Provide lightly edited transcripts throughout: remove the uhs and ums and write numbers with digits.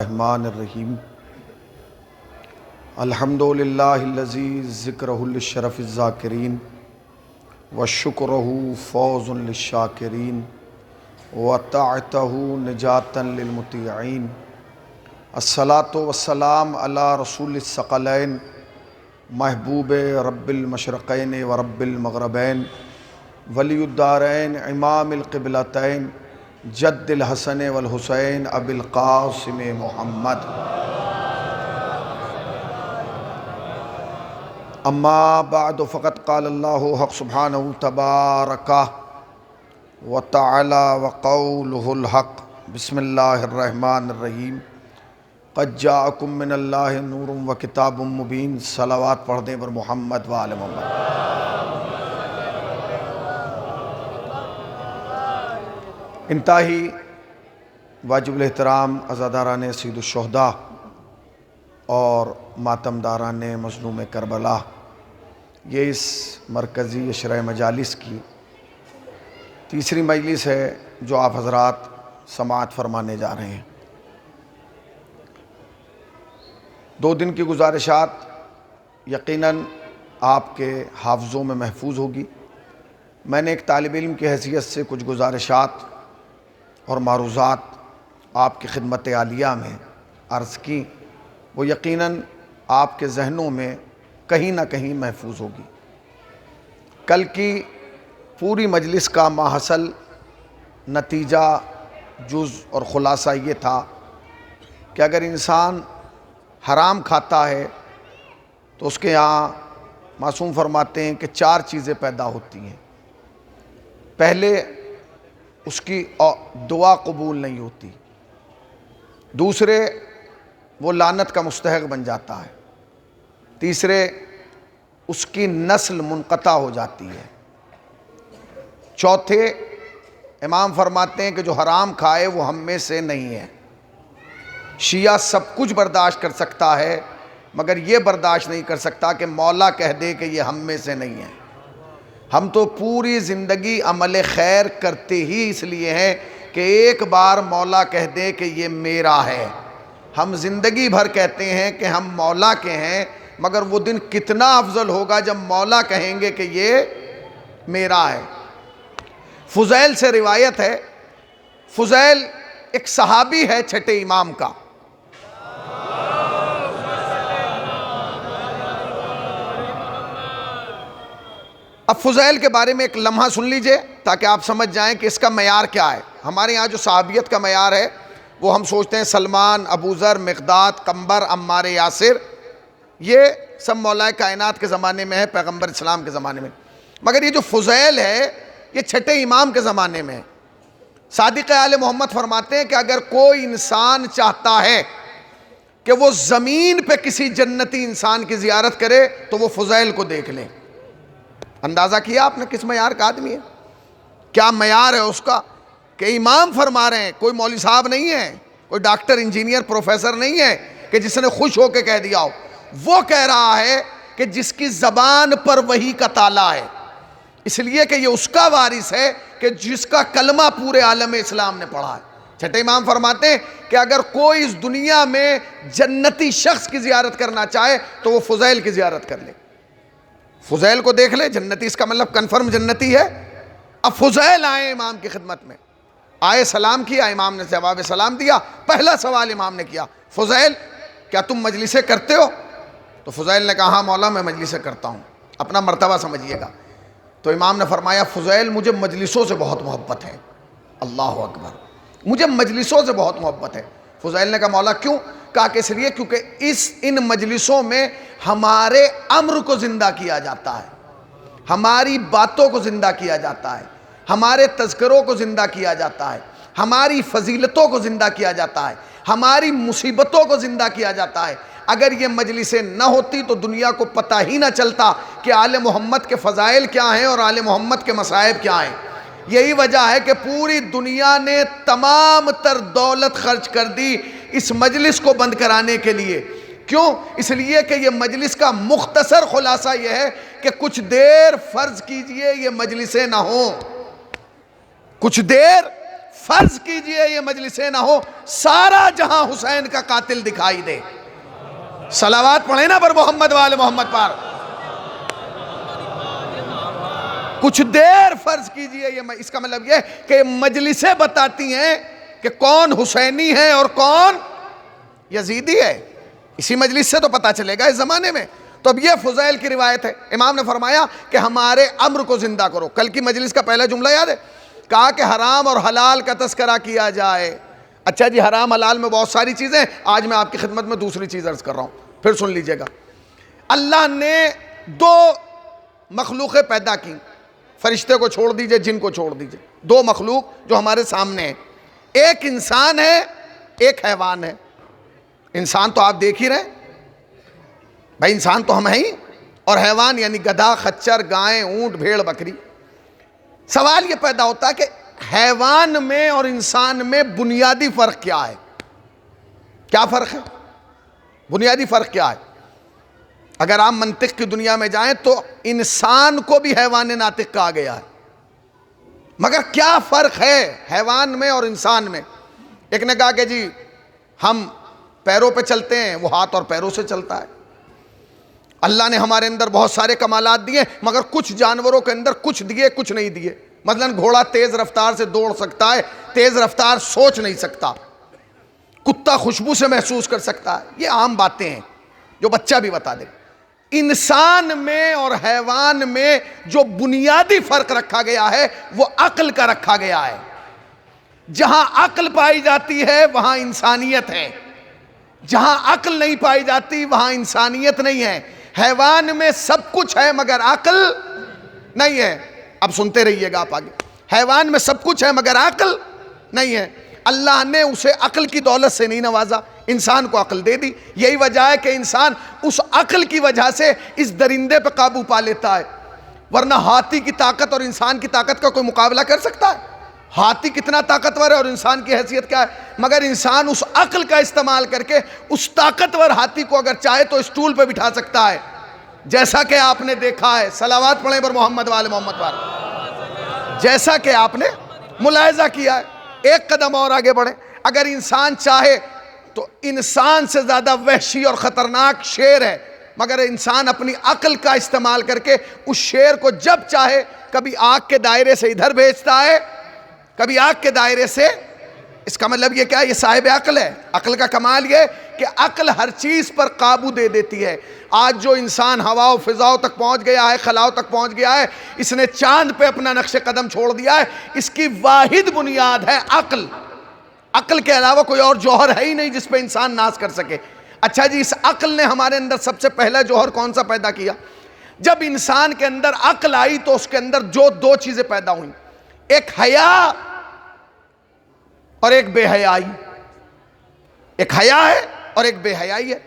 الرحمن الرحیم الحمدللہ الذی ذکرہ للشرف الذاکرین وشکرہ فوز للشاکرین وطاعتہ نجاة للمطیعین الصلاة والسلام علی رسول الثقلین محبوب رب المشرقین ورب المغربین ولی الدارین امام القبلتین جد الحسن والحسین ابی القاسم محمد اما بعد فقد قال اللہ حق سبحانہ تبارکہ وتعالی وقولہ الحق بسم اللہ الرحمن الرحیم قد جاءکم من اللہ نور وکتاب مبین صلوات پڑھ دیں پر محمد وآل محمد۔ انتہائی واجب الاحترام عزاداران سید الشہداء اور ماتمداران مظلوم کربلا، یہ اس مرکزی اشرع مجالس کی تیسری مجلس ہے جو آپ حضرات سماعت فرمانے جا رہے ہیں۔ 2 دن کی گزارشات یقیناً آپ کے حافظوں میں محفوظ ہوگی۔ میں نے ایک طالب علم کی حیثیت سے کچھ گزارشات اور معروضات آپ کی خدمت عالیہ میں عرض کی، وہ یقیناً آپ کے ذہنوں میں کہیں نہ کہیں محفوظ ہوگی۔ کل کی پوری مجلس کا ماحصل نتیجہ جز اور خلاصہ یہ تھا کہ اگر انسان حرام کھاتا ہے تو اس کے یہاں معصوم فرماتے ہیں کہ 4 چیزیں پیدا ہوتی ہیں۔ پہلے اس کی دعا قبول نہیں ہوتی، دوسرے وہ لعنت کا مستحق بن جاتا ہے، تیسرے اس کی نسل منقطع ہو جاتی ہے، چوتھے امام فرماتے ہیں کہ جو حرام کھائے وہ ہم میں سے نہیں ہے۔ شیعہ سب کچھ برداشت کر سکتا ہے مگر یہ برداشت نہیں کر سکتا کہ مولا کہہ دے کہ یہ ہم میں سے نہیں ہے۔ ہم تو پوری زندگی عمل خیر کرتے ہی اس لیے ہیں کہ ایک بار مولا کہہ دے کہ یہ میرا ہے۔ ہم زندگی بھر کہتے ہیں کہ ہم مولا کے ہیں، مگر وہ دن کتنا افضل ہوگا جب مولا کہیں گے کہ یہ میرا ہے۔ فضیل سے روایت ہے، فضیل ایک صحابی ہے چھٹے امام کا۔ اب فضیل کے بارے میں ایک لمحہ سن لیجئے تاکہ آپ سمجھ جائیں کہ اس کا معیار کیا ہے۔ ہمارے یہاں جو صحابیت کا معیار ہے وہ ہم سوچتے ہیں سلمان، ابو ذر، مقداد، قنبر، عمار یاسر، یہ سب مولا کائنات کے زمانے میں ہے، پیغمبر اسلام کے زمانے میں، مگر یہ جو فضیل ہے یہ چھٹے امام کے زمانے میں ہے۔ صادق آل محمد فرماتے ہیں کہ اگر کوئی انسان چاہتا ہے کہ وہ زمین پہ کسی جنتی انسان کی زیارت کرے تو وہ فضیل کو دیکھ لے۔ اندازہ کیا آپ نے کس معیار کا آدمی ہے، کیا معیار ہے اس کا، کہ امام فرما رہے ہیں، کوئی مولوی صاحب نہیں ہے، کوئی ڈاکٹر، انجینئر، پروفیسر نہیں ہے کہ جس نے خوش ہو کے کہہ دیا ہو۔ وہ کہہ رہا ہے کہ جس کی زبان پر وحی کا تالا ہے، اس لیے کہ یہ اس کا وارث ہے کہ جس کا کلمہ پورے عالم اسلام نے پڑھا ہے۔ چھٹے امام فرماتے ہیں کہ اگر کوئی اس دنیا میں جنتی شخص کی زیارت کرنا چاہے تو وہ فضیل کی زیارت کر لے، فضیل کو دیکھ لے، جنتی، اس کا مطلب کنفرم جنتی ہے۔ اب فضیل آئے امام کی خدمت میں، آئے سلام کیا، امام نے جواب سلام دیا۔ پہلا سوال امام نے کیا، فضیل کیا تم مجلسیں کرتے ہو؟ تو فضیل نے کہا ہاں مولا میں مجلسیں کرتا ہوں، اپنا مرتبہ سمجھیے گا۔ تو امام نے فرمایا فضیل مجھے مجلسوں سے بہت محبت ہے۔ اللہ اکبر، مجھے مجلسوں سے بہت محبت ہے۔ فضیل نے کہا مولا کیوں؟ کہا کہ اس لیے کیونکہ ان مجلسوں میں ہمارے امر کو زندہ کیا جاتا ہے، ہماری باتوں کو زندہ کیا جاتا ہے، ہمارے تذکروں کو زندہ کیا جاتا ہے، ہماری فضیلتوں کو زندہ کیا جاتا ہے، ہماری مصیبتوں کو زندہ کیا جاتا ہے۔ اگر یہ مجلسیں نہ ہوتی تو دنیا کو پتہ ہی نہ چلتا کہ آل محمد کے فضائل کیا ہیں اور آل محمد کے مصائب کیا ہیں۔ یہی وجہ ہے کہ پوری دنیا نے تمام تر دولت خرچ کر دی اس مجلس کو بند کرانے کے لیے۔ کیوں؟ اس لیے کہ یہ مجلس کا مختصر خلاصہ یہ ہے کہ کچھ دیر فرض کیجئے یہ مجلسیں نہ ہوں، کچھ دیر فرض کیجئے یہ مجلسیں نہ ہو، سارا جہاں حسین کا قاتل دکھائی دے۔ صلوات پڑھیں نا پر محمد وال محمد پر۔ کچھ دیر فرض کیجئے، اس کا مطلب یہ کہ مجلسیں بتاتی ہیں کہ کون حسینی ہے اور کون یزیدی ہے۔ اسی مجلس سے تو پتہ چلے گا اس زمانے میں۔ تو اب یہ فضیل کی روایت ہے، امام نے فرمایا کہ ہمارے امر کو زندہ کرو۔ کل کی مجلس کا پہلا جملہ یاد ہے؟ کہا کہ حرام اور حلال کا تذکرہ کیا جائے۔ اچھا جی، حرام حلال میں بہت ساری چیزیں، آج میں آپ کی خدمت میں دوسری چیز عرض کر رہا ہوں، پھر سن لیجئے گا۔ اللہ نے دو مخلوقیں پیدا کی، فرشتے کو چھوڑ دیجئے، جن کو چھوڑ دیجئے، دو مخلوق جو ہمارے سامنے ہیں، ایک انسان ہے، ایک حیوان ہے۔ انسان تو آپ دیکھ ہی رہے بھائی، انسان تو ہم ہیں ہی، اور حیوان یعنی گدھا، خچر، گائیں، اونٹ، بھیڑ، بکری۔ سوال یہ پیدا ہوتا ہے کہ حیوان میں اور انسان میں بنیادی فرق کیا ہے؟ کیا فرق ہے؟ بنیادی فرق کیا ہے؟ اگر آپ منطق کی دنیا میں جائیں تو انسان کو بھی حیوان ناطق کہا گیا ہے، مگر کیا فرق ہے حیوان میں اور انسان میں؟ ایک نے کہا کہ جی ہم پیروں پہ چلتے ہیں، وہ ہاتھ اور پیروں سے چلتا ہے۔ اللہ نے ہمارے اندر بہت سارے کمالات دیے، مگر کچھ جانوروں کے اندر کچھ دیے، کچھ نہیں دیے۔ مثلا گھوڑا تیز رفتار سے دوڑ سکتا ہے، تیز رفتار سوچ نہیں سکتا۔ کتا خوشبو سے محسوس کر سکتا ہے۔ یہ عام باتیں ہیں جو بچہ بھی بتا دے۔ انسان میں اور حیوان میں جو بنیادی فرق رکھا گیا ہے وہ عقل کا رکھا گیا ہے۔ جہاں عقل پائی جاتی ہے وہاں انسانیت ہے، جہاں عقل نہیں پائی جاتی وہاں انسانیت نہیں ہے۔ حیوان میں سب کچھ ہے مگر عقل نہیں ہے۔ اب سنتے رہیے گا آپ آگے۔ حیوان میں سب کچھ ہے مگر عقل نہیں ہے۔ اللہ نے اسے عقل کی دولت سے نہیں نوازا، انسان کو عقل دے دی۔ یہی وجہ ہے کہ انسان اس عقل کی وجہ سے اس درندے پہ قابو پا لیتا ہے، ورنہ ہاتھی کی طاقت اور انسان کی طاقت کا کوئی مقابلہ کر سکتا ہے؟ ہاتھی کتنا طاقتور ہے اور انسان کی حیثیت کیا ہے؟ مگر انسان اس عقل کا استعمال کر کے اس طاقتور ہاتھی کو اگر چاہے تو اسٹول پہ بٹھا سکتا ہے، جیسا کہ آپ نے دیکھا ہے۔ صلوات پڑھیں پر محمد وال محمد پر۔ جیسا کہ آپ نے ملاحظہ کیا ہے۔ ایک قدم اور آگے بڑھیں، اگر انسان چاہے تو انسان سے زیادہ وحشی اور خطرناک شیر ہے، مگر انسان اپنی عقل کا استعمال کر کے اس شیر کو جب چاہے کبھی آگ کے دائرے سے ادھر بھیجتا ہے، کبھی آگ کے دائرے سے۔ اس کا مطلب یہ کیا ہے؟ یہ صاحب عقل ہے۔ عقل کا کمال یہ کہ عقل ہر چیز پر قابو دے دیتی ہے۔ آج جو انسان ہوا و فضاؤں تک پہنچ گیا ہے، خلاؤں تک پہنچ گیا ہے، اس نے چاند پہ اپنا نقش قدم چھوڑ دیا ہے، اس کی واحد بنیاد ہے عقل۔ عقل کے علاوہ کوئی اور جوہر ہے ہی نہیں جس پہ انسان ناز کر سکے۔ اچھا جی، اس عقل نے ہمارے اندر سب سے پہلا جوہر کون سا پیدا کیا؟ جب انسان کے اندر عقل آئی تو اس کے اندر جو دو چیزیں پیدا ہوئیں، ایک حیا اور ایک بے حیائی۔ ایک حیا ہے اور ایک بے حیائی ہے۔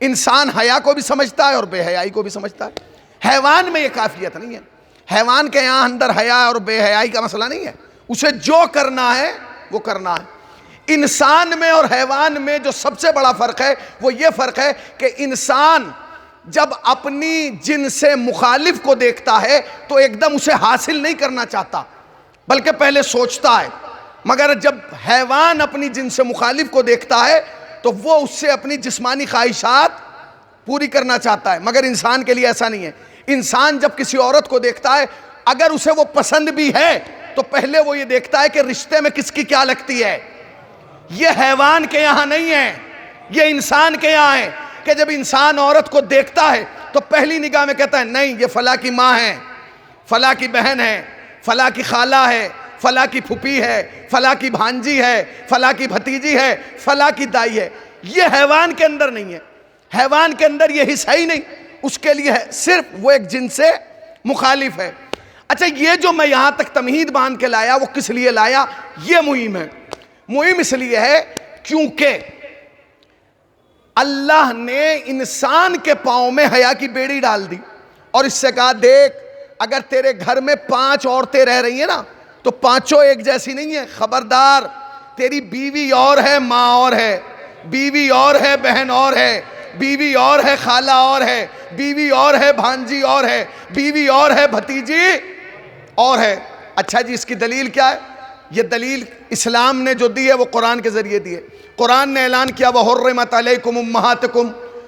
انسان حیا کو بھی سمجھتا ہے اور بے حیائی کو بھی سمجھتا ہے۔ حیوان میں یہ کافیت نہیں ہے۔ حیوان کے یہاں اندر حیا اور بے حیائی کا مسئلہ نہیں ہے، اسے جو کرنا ہے وہ کرنا ہے۔ انسان میں اور حیوان میں جو سب سے بڑا فرق ہے وہ یہ فرق ہے کہ انسان جب اپنی جن سے مخالف کو دیکھتا ہے تو ایک دم اسے حاصل نہیں کرنا چاہتا، بلکہ پہلے سوچتا ہے، مگر جب حیوان اپنی جن سے مخالف کو دیکھتا ہے تو وہ اس سے اپنی جسمانی خواہشات پوری کرنا چاہتا ہے، مگر انسان کے لیے ایسا نہیں ہے۔ انسان جب کسی عورت کو دیکھتا ہے، اگر اسے وہ پسند بھی ہے تو پہلے وہ یہ دیکھتا ہے کہ رشتے میں کس کی کیا لگتی ہے۔ یہ حیوان کے یہاں نہیں ہے، یہ انسان کے یہاں ہے کہ جب انسان عورت کو دیکھتا ہے تو پہلی نگاہ میں کہتا ہے نہیں یہ فلاں کی ماں ہے، فلاں کی بہن ہے، فلاں کی خالہ ہے، فلاں کی پھوپھی ہے، فلاں کی بھانجی ہے، فلاں کی بھتیجی ہے، فلاں کی دائی ہے۔ یہ حیوان کے اندر نہیں ہے۔ حیوان کے اندر یہ حصہ ہی نہیں، اس کے لیے صرف وہ ایک جن سے مخالف ہے۔ اچھا، یہ جو میں یہاں تک تمہید باندھ کے لایا وہ کس لیے لایا؟ یہ مہم ہے۔ مہم اس لیے ہے کیونکہ اللہ نے انسان کے پاؤں میں حیا کی بیڑی ڈال دی اور اس سے کہا دیکھ اگر تیرے گھر میں 5 عورتیں رہ رہی ہیں نا تو پانچوں ایک جیسی نہیں ہیں، خبردار تیری بیوی اور ہے، ماں اور ہے، بیوی اور ہے، بہن اور ہے، بیوی اور ہے، خالہ اور ہے، بیوی اور ہے، بھانجی اور ہے، بیوی اور ہے، بھتیجی اور ہے۔ اچھا جی، اس کی دلیل کیا ہے؟ یہ دلیل اسلام نے جو دی ہے وہ قرآن کے ذریعے دی ہے۔ قرآن نے اعلان کیا وَحُرِّمَتْ عَلَيْكُمْ أُمَّهَاتُكُمْ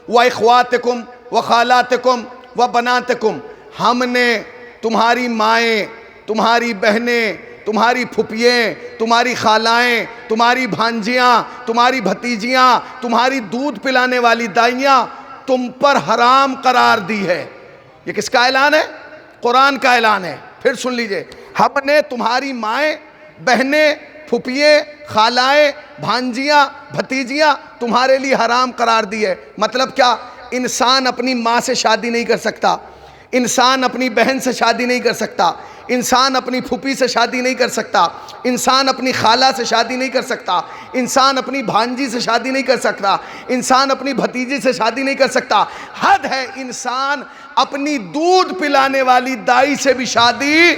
وَإِخْوَاتُكُمْ وَخَالَاتُكُمْ وَبَنَاتُكُمْ، ہم نے تمہاری مائیں، تمہاری بہنیں، تمہاری پھپھییں، تمہاری خالائیں، تمہاری بھانجیاں، تمہاری بھتیجیاں، تمہاری دودھ پلانے والی دائیاں تم پر حرام قرار دی ہے۔ یہ کس کا اعلان ہے؟ قرآن کا اعلان ہے۔ پھر سن لیجئے، ہم نے تمہاری مائیں، بہنیں، پھپھییں، خالائیں، بھانجیاں، بھتیجیاں تمہارے لیے حرام قرار دی ہے۔ مطلب کیا؟ انسان اپنی ماں سے شادی نہیں کر سکتا، انسان اپنی بہن سے شادی نہیں کر سکتا، انسان اپنی پھوپھی سے شادی نہیں کر سکتا، انسان اپنی خالہ سے شادی نہیں کر سکتا، انسان اپنی بھانجی سے شادی نہیں کر سکتا، انسان اپنی بھتیجی سے شادی نہیں کر سکتا، حد ہے انسان اپنی دودھ پلانے والی دائی سے بھی شادی۔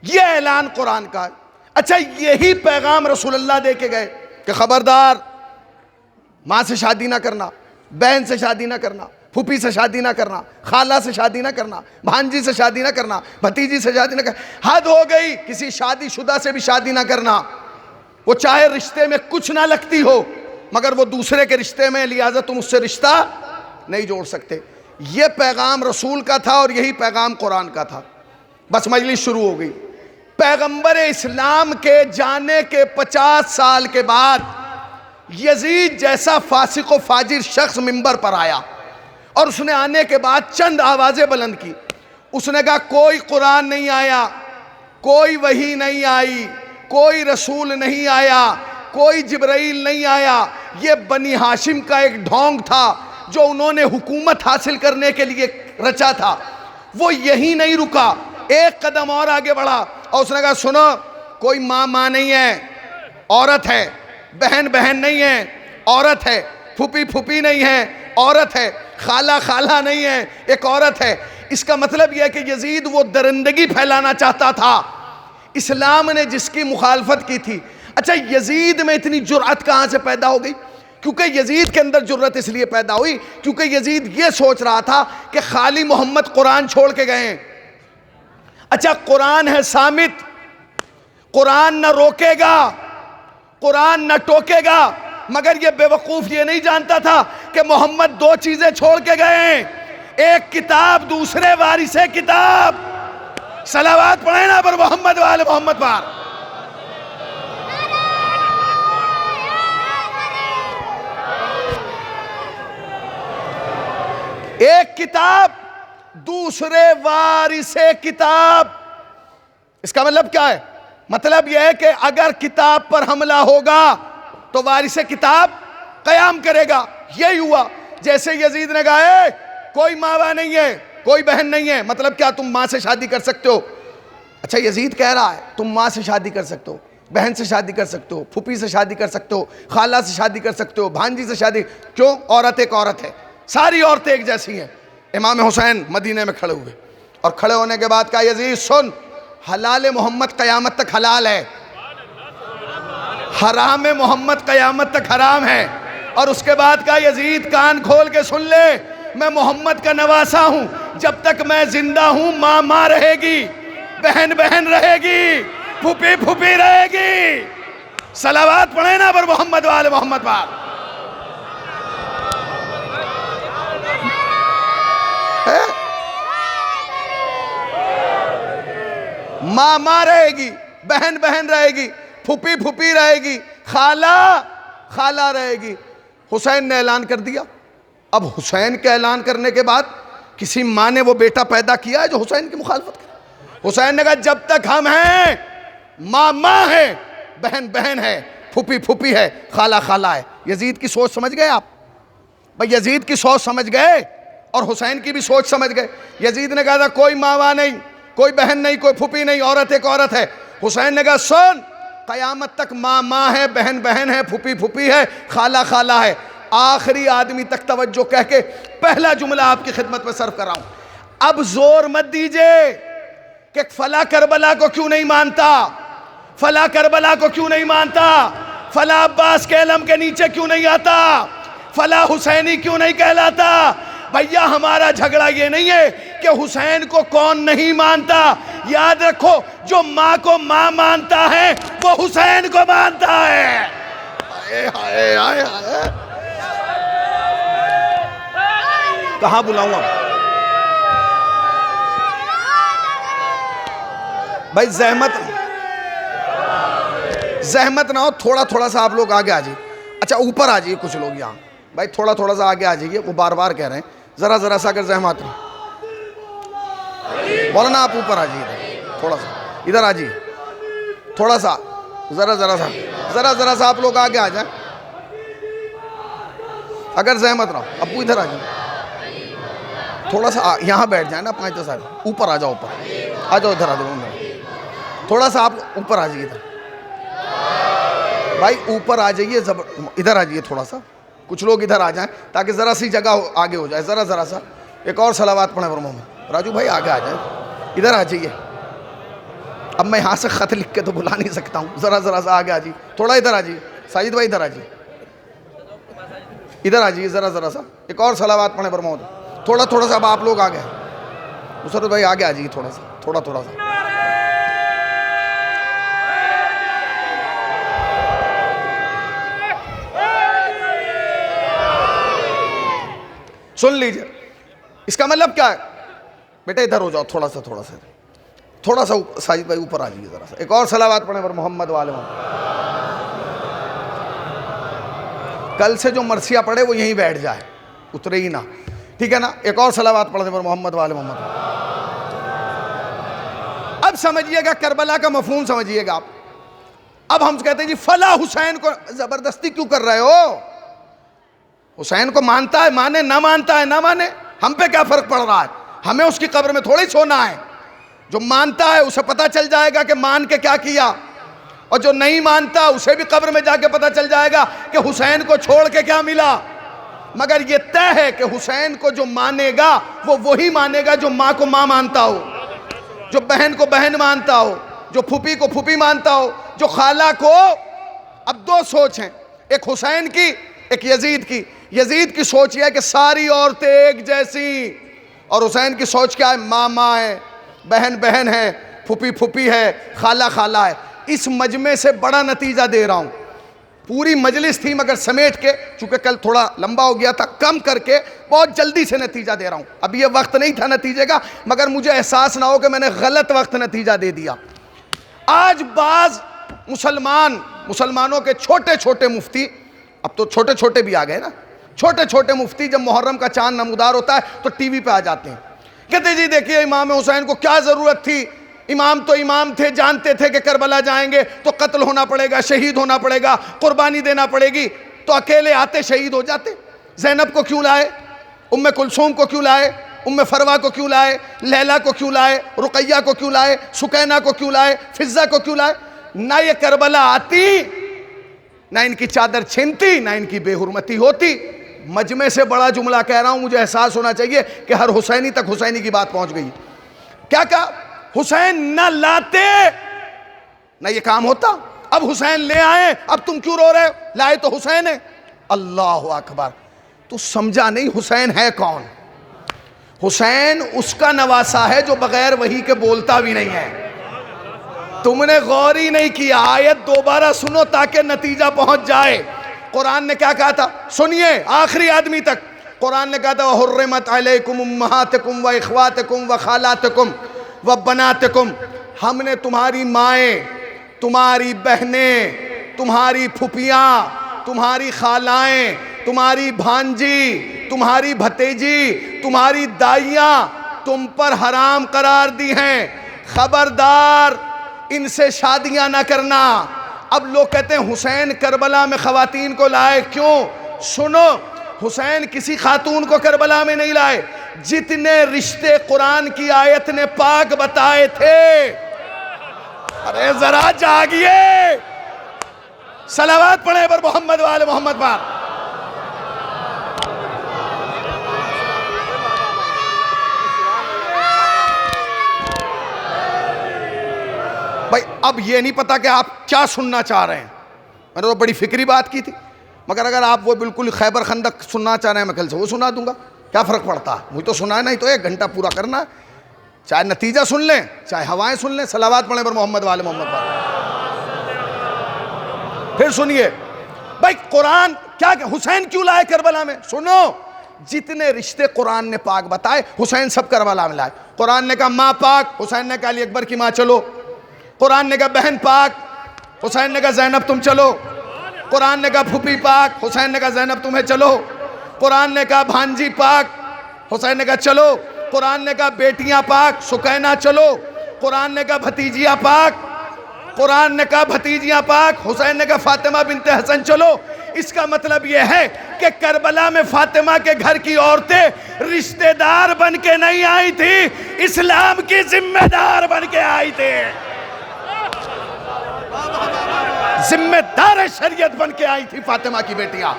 یہ اعلان قرآن کا ہے۔ اچھا، یہی پیغام رسول اللہ دے کے گئے کہ خبردار ماں سے شادی نہ کرنا، بہن سے شادی نہ کرنا، پھوپھی سے شادی نہ کرنا، خالہ سے شادی نہ کرنا، بھانجی سے شادی نہ کرنا، بھتیجی سے شادی نہ کرنا۔ حد ہو گئی، کسی شادی شدہ سے بھی شادی نہ کرنا، وہ چاہے رشتے میں کچھ نہ لگتی ہو مگر وہ دوسرے کے رشتے میں، لہٰذا تم اس سے رشتہ نہیں جوڑ سکتے۔ یہ پیغام رسول کا تھا اور یہی پیغام قرآن کا تھا۔ بس مجلس شروع ہو گئی۔ پیغمبر اسلام کے جانے کے 50 سال کے بعد یزید جیسا فاسق و فاجر شخص منبر پر آیا، اور اس نے آنے کے بعد چند آوازیں بلند کی۔ اس نے کہا کوئی قرآن نہیں آیا، کوئی وحی نہیں آئی، کوئی رسول نہیں آیا، کوئی جبرائیل نہیں آیا، یہ بنی ہاشم کا ایک ڈھونگ تھا جو انہوں نے حکومت حاصل کرنے کے لیے رچا تھا۔ وہ یہی نہیں رکا، ایک قدم اور آگے بڑھا اور اس نے کہا سنو، کوئی ماں نہیں ہے، عورت ہے، بہن نہیں ہے، عورت ہے، پھوپھی نہیں ہے، عورت ہے، خالہ نہیں ہے، ایک عورت ہے۔ اس کا مطلب یہ ہے کہ یزید وہ درندگی پھیلانا چاہتا تھا، اسلام نے جس کی مخالفت کی تھی۔ اچھا، یزید میں اتنی جرأت کہاں سے پیدا ہو گئی؟ کیونکہ یزید کے اندر جرأت اس لیے پیدا ہوئی کیونکہ یزید یہ سوچ رہا تھا کہ خالی محمد قرآن چھوڑ کے گئے ہیں۔ اچھا، قرآن ہے صامت، قرآن نہ روکے گا، قرآن نہ ٹوکے گا، مگر یہ بے وقوف یہ نہیں جانتا تھا کہ محمد دو چیزیں چھوڑ کے گئے ہیں، ایک کتاب، دوسرے وارث کتاب۔ صلوات پڑھیں نا پر محمد والے محمد پر۔ ایک کتاب، دوسرے وارث کتاب۔ اس کا مطلب کیا ہے؟ مطلب یہ ہے کہ اگر کتاب پر حملہ ہوگا تو وارث کتاب قیام کرے گا۔ یہی ہوا۔ جیسے یزید نے کہا کوئی ماں نہیں ہے، کوئی بہن نہیں ہے، مطلب کیا تم ماں سے شادی کر سکتے ہو؟ اچھا، یزید کہہ رہا ہے تم ماں سے شادی کر سکتے ہو، بہن سے شادی کر سکتے ہو، پھوپھی سے شادی کر سکتے ہو، خالہ سے شادی کر سکتے ہو، بھانجی سے شادی۔ کیوں؟ عورت ایک عورت ہے، ساری عورتیں ایک جیسی ہیں۔ امام حسین مدینے میں کھڑے ہوئے اور کھڑے ہونے کے بعد کہا یزید سن، حلال محمد قیامت تک حلال ہے، حرام محمد قیامت تک حرام ہے۔ اور اس کے بعد کہا یزید کان کھول کے سن لے، میں محمد کا نواسا ہوں، جب تک میں زندہ ہوں ماں رہے گی، بہن رہے گی، پھوپھی رہے گی۔ صلوات پڑھیں نا پر محمد والے محمد پر۔ ماں رہے گی، بہن رہے گی، پھوپھی رہے گی، خالہ رہے گی۔ حسین نے اعلان کر دیا۔ اب حسین کے اعلان کرنے کے بعد کسی ماں نے وہ بیٹا پیدا کیا ہے جو حسین کی مخالفت کرے؟ حسین نے کہا جب تک ہم ہیں ماں ہے، بہن ہے، پھوپھی ہے، خالہ ہے۔ یزید کی سوچ سمجھ گئے آپ؟ بھئی یزید کی سوچ سمجھ گئے اور حسین کی بھی سوچ سمجھ گئے۔ یزید نے کہا تھا کوئی ماں نہیں، کوئی بہن نہیں، کوئی پھوپھی نہیں، عورت ایک عورت ہے۔ حسین نے کہا سن، قیامت تک ماں ہے، بہن ہے، پھوپھی ہے، خالہ ہے۔ آخری آدمی تک توجہ کہہ کے پہلا جملہ آپ کی خدمت میں صرف کر رہا ہوں۔ اب زور مت دیجئے کہ فلاں کربلا کو کیوں نہیں مانتا، فلاں کربلا کو کیوں نہیں مانتا، فلاں عباس کے علم کے نیچے کیوں نہیں آتا، فلاں حسینی کیوں نہیں کہلاتا۔ بھیا ہمارا جھگڑا یہ نہیں ہے کہ حسین کو کون نہیں مانتا، یاد رکھو جو ماں کو ماں مانتا ہے وہ حسین کو مانتا ہے. کہاں بلاؤں اب بھائی؟ زحمت نہ ہو، تھوڑا تھوڑا سا آپ لوگ آگے آ جائیے. اچھا اوپر آ جائیے کچھ لوگ یہاں بھائی، تھوڑا تھوڑا سا آگے آ جائیے. وہ بار بار کہہ رہے ہیں ذرا ذرا سا اگر زحمت نہیں. مولانا آپ اوپر آ جائیے، تھوڑا سا ادھر آ جائیے، تھوڑا سا ذرا ذرا سا آپ لوگ آگے آ جائیں اگر زحمت نہ ہو. ابو ادھر آ جائیں، تھوڑا سا یہاں بیٹھ جائیں نا 5-10 سال. اوپر آ جاؤ، اوپر آ جاؤ، ادھر آ جاؤ. تھوڑا سا آپ اوپر آ جائیے ادھر بھائی، اوپر آ جائیے، ادھر آ جائیے تھوڑا سا. کچھ لوگ ادھر آ جائیں تاکہ ذرا سی جگہ آگے ہو جائے. ذرا سا ایک اور صلوات پڑھیں پر محمد. راجو بھائی آگے آ جائیں، ادھر آ جائیے. اب میں یہاں سے خط لکھ کے تو بلا نہیں سکتا ہوں. ذرا سا آگے آ جائیے، تھوڑا ادھر آ جائیے. ساجد بھائی ادھر آ جائیے، ادھر آ جائیے. ذرا سا ایک اور صلوات پڑھیں پر محمد. تھوڑا سا اب آپ لوگ آگے. مسرت بھائی آگے آ جائیے، تھوڑا سا. سن لیجئے اس کا مطلب کیا ہے بیٹا؟ ادھر ہو جاؤ، تھوڑا سا ساجد بھائی اوپر آ جائیے. ذرا سا ایک اور صلوات پڑھیں پر محمد والے محمد. کل سے جو مرثیہ پڑھے وہ یہیں بیٹھ جائے، اترے ہی نہ، ٹھیک ہے نا؟ ایک اور صلوات پڑھیں پر محمد والے محمد. اب سمجھیے گا کربلا کا مفہوم سمجھیے گا آپ. اب ہم کہتے ہیں جی فلاں حسین کو زبردستی کیوں کر رہے ہو؟ حسین کو مانتا ہے مانے، نہ مانتا ہے نہ مانے، ہم پہ کیا فرق پڑ رہا ہے؟ ہمیں اس کی قبر میں تھوڑی سونا ہے. جو مانتا ہے اسے پتہ چل جائے گا کہ مان کے کیا کیا، اور جو نہیں مانتا اسے بھی قبر میں جا کے پتہ چل جائے گا کہ حسین کو چھوڑ کے کیا ملا. مگر یہ طے ہے کہ حسین کو جو مانے گا وہ وہی مانے گا جو ماں کو ماں مانتا ہو، جو بہن کو بہن مانتا ہو، جو پھوپھی کو پھوپھی مانتا ہو، جو خالہ کو. اب دو سوچ ہیں، ایک حسین کی، ایک یزید کی. یزید کی سوچ یہ ہے کہ ساری عورتیں ایک جیسی، اور حسین کی سوچ کیا ہے؟ ماں ماں ہے، بہن بہن ہے، پھوپھی پھوپھی ہے، خالہ خالہ ہے. اس مجمع سے بڑا نتیجہ دے رہا ہوں. پوری مجلس تھی مگر سمیٹ کے، چونکہ کل تھوڑا لمبا ہو گیا تھا، کم کر کے بہت جلدی سے نتیجہ دے رہا ہوں. اب یہ وقت نہیں تھا نتیجے کا، مگر مجھے احساس نہ ہو کہ میں نے غلط وقت نتیجہ دے دیا. آج بعض مسلمانوں کے چھوٹے چھوٹے مفتی، اب تو چھوٹے چھوٹے بھی آ گئے نا، چھوٹے چھوٹے مفتی جب محرم کا چاند نمودار ہوتا ہے تو ٹی وی پہ آ جاتے ہیں، کہتے جی دیکھیے امام حسین کو کیا ضرورت تھی، امام تو امام تھے، جانتے تھے کہ کربلا جائیں گے تو قتل ہونا پڑے گا، شہید ہونا پڑے گا، قربانی دینا پڑے گی، تو اکیلے آتے شہید ہو جاتے. زینب کو کیوں لائے؟ ام کلثوم کو کیوں لائے؟ ام فروا کو کیوں لائے؟ لیلا کو کیوں لائے؟ رقیہ کو کیوں لائے؟ سکینہ کو کیوں لائے؟ فضہ کو کیوں لائے؟ نہ یہ کربلا آتی، نہ ان کی چادر چھنتی، نہ ان کی بے حرمتی ہوتی. مجمع سے بڑا جملہ کہہ رہا ہوں، مجھے احساس ہونا چاہیے کہ ہر حسینی تک حسینی کی بات پہنچ گئی. کیا کہا؟ حسین نہ لاتے نہ یہ کام ہوتا. اب حسین لے آئے، اب تم کیوں رو رہے ہو؟ لائے تو حسین ہے. اللہ اکبر. تو سمجھا نہیں حسین ہے کون؟ حسین اس کا نواسا ہے جو بغیر وحی کے بولتا بھی نہیں ہے. تم نے غور ہی نہیں کیا. آیت دوبارہ سنو تاکہ نتیجہ پہنچ جائے. قرآن نے کیا کہا تھا؟ سنیے آخری آدمی تک. قرآن نے کہا تھا وَحُرِّمَتْ عَلَيْكُمْ أُمَّهَاتِكُمْ وَإِخْوَاتِكُمْ وَخَالَاتِكُمْ وَبَنَاتِكُمْ. ہم نے تمہاری مائیں، تمہاری بہنیں، تمہاری پھپھیاں، تمہاری خالائیں، تمہاری بھانجی، تمہاری بھتیجی، تمہاری دائیاں تم پر حرام قرار دی ہیں. خبردار ان سے شادیاں نہ کرنا. اب لوگ کہتے ہیں حسین کربلا میں خواتین کو لائے کیوں؟ سنو، حسین کسی خاتون کو کربلا میں نہیں لائے. جتنے رشتے قرآن کی آیت نے پاک بتائے تھے، ارے ذرا جاگیے، صلوات پڑھیں پر محمد والے محمد پر. بھائی اب یہ نہیں پتا کہ آپ کیا سننا چاہ رہے ہیں. میں نے تو بڑی فکری بات کی تھی، مگر اگر آپ وہ بالکل خیبر خندق سننا چاہ رہے ہیں میں کل سے وہ سنا دوں گا. کیا فرق پڑتا ہے؟ مجھے تو سنا ہے، نہیں تو 1 گھنٹہ پورا کرنا ہے. چاہے نتیجہ سن لیں چاہے ہوائیں سن لیں، صلوات پڑھیں پر محمد والے محمد والے۔ پھر سنیے بھائی قرآن کیا کہ حسین کیوں لائے کربلا میں؟ سنو، جتنے رشتے قرآن نے پاک بتائے حسین سب کربلا میں لائے۔ قرآن نے کہا ماں پاک، حسین نے کہا علی اکبر کی ماں چلو۔ قرآن نے کہا بہن پاک، حسین نے کہا زینب تم چلو۔ قرآن نے کہا پھوپھی پاک، حسین نے کہا زینب تمہیں چلو۔ قرآن نے کہا بھانجی پاک، حسین نے کہا چلو۔ قرآن نے کہا بیٹیاں پاک، سکینہ چلو۔ قرآن نے کہا بھتیجیاں پاک، قرآن نے کہا بھتیجیاں پاک، حسین نے کہا فاطمہ بنت حسن چلو۔ اس کا مطلب یہ ہے کہ کربلا میں فاطمہ کے گھر کی عورتیں رشتہ دار بن کے نہیں آئی تھی، اسلام کی ذمہ دار بن کے آئی تھی، ذمہ دار شریعت بن کے آئی تھی فاطمہ کی بیٹیاں۔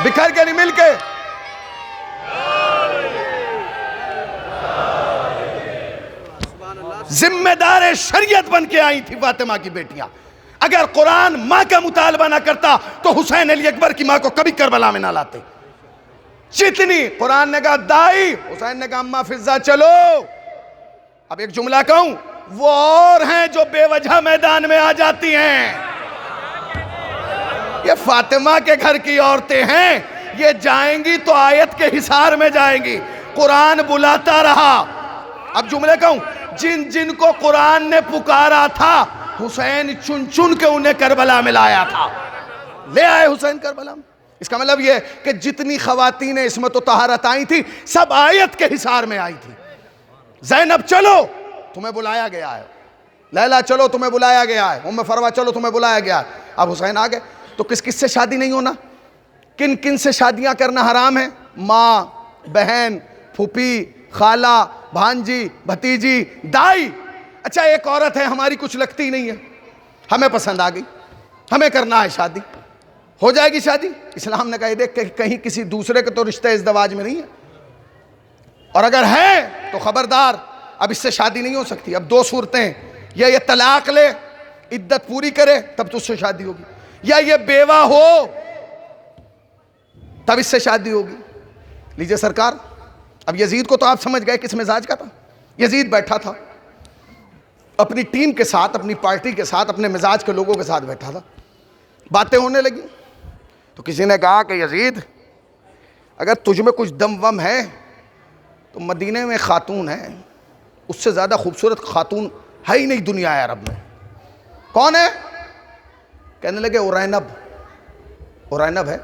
بکھر کے نہیں مل کے۔ ذمہ دار شریعت بن کے آئی تھی فاطمہ کی بیٹیاں۔ اگر قرآن ماں کا مطالبہ نہ کرتا تو حسین علی اکبر کی ماں کو کبھی کربلا میں نہ لاتے۔ جتنی قرآن نے کہا دائی، حسین نے کہا اماں فضہ چلو۔ اب ایک جملہ کہوں، وہ اور ہیں جو بے وجہ میدان میں آ جاتی ہیں، یہ فاطمہ کے گھر کی عورتیں ہیں، یہ جائیں گی تو آیت کے حصار میں جائیں گی، قرآن بلاتا رہا۔ اب جملے کہوں، جن جن کو قرآن نے پکارا تھا حسین چن چن کے انہیں کربلا میں لایا تھا، لے آئے حسین کربلا میں۔ اس کا مطلب یہ ہے کہ جتنی خواتین عصمت و طہارت آئی تھی سب آیت کے حصار میں آئی تھی۔ زینب چلو تمہیں بلایا گیا ہے، لیلا چلو تمہیں بلایا گیا ہے، ام فروہ چلو تمہیں بلایا گیا ہے۔ اب حسین آ گئے تو کس کس سے شادی نہیں ہونا؟ کن کن سے شادیاں کرنا حرام ہے؟ ماں، بہن، پھوپھی، خالہ، بھانجی، بھتیجی، دائی۔ اچھا ایک عورت ہے ہماری کچھ لگتی نہیں ہے، ہمیں پسند آ گئی، ہمیں کرنا ہے شادی، ہو جائے گی شادی؟ اسلام نے کہا یہ دیکھ کہیں کسی دوسرے کے تو رشتہ ازدواج میں نہیں ہے، اور اگر ہے تو خبردار اب اس سے شادی نہیں ہو سکتی۔ اب دو صورتیں، یا یہ طلاق لے عدت پوری کرے تب تو اس سے شادی ہوگی، یا یہ بیوہ ہو تب اس سے شادی ہوگی۔ لیجئے سرکار، اب یزید کو تو آپ سمجھ گئے کس مزاج کا تھا۔ یزید بیٹھا تھا اپنی ٹیم کے ساتھ، اپنی پارٹی کے ساتھ، اپنے مزاج کے لوگوں کے ساتھ بیٹھا تھا، باتیں ہونے لگی تو کسی نے کہا کہ یزید اگر تجھ میں کچھ دم وم ہے تو مدینے میں خاتون ہے، اس سے زیادہ خوبصورت خاتون ہے ہی نہیں دنیا عرب میں۔ کون ہے؟ کہنے لگے اورینب ہے،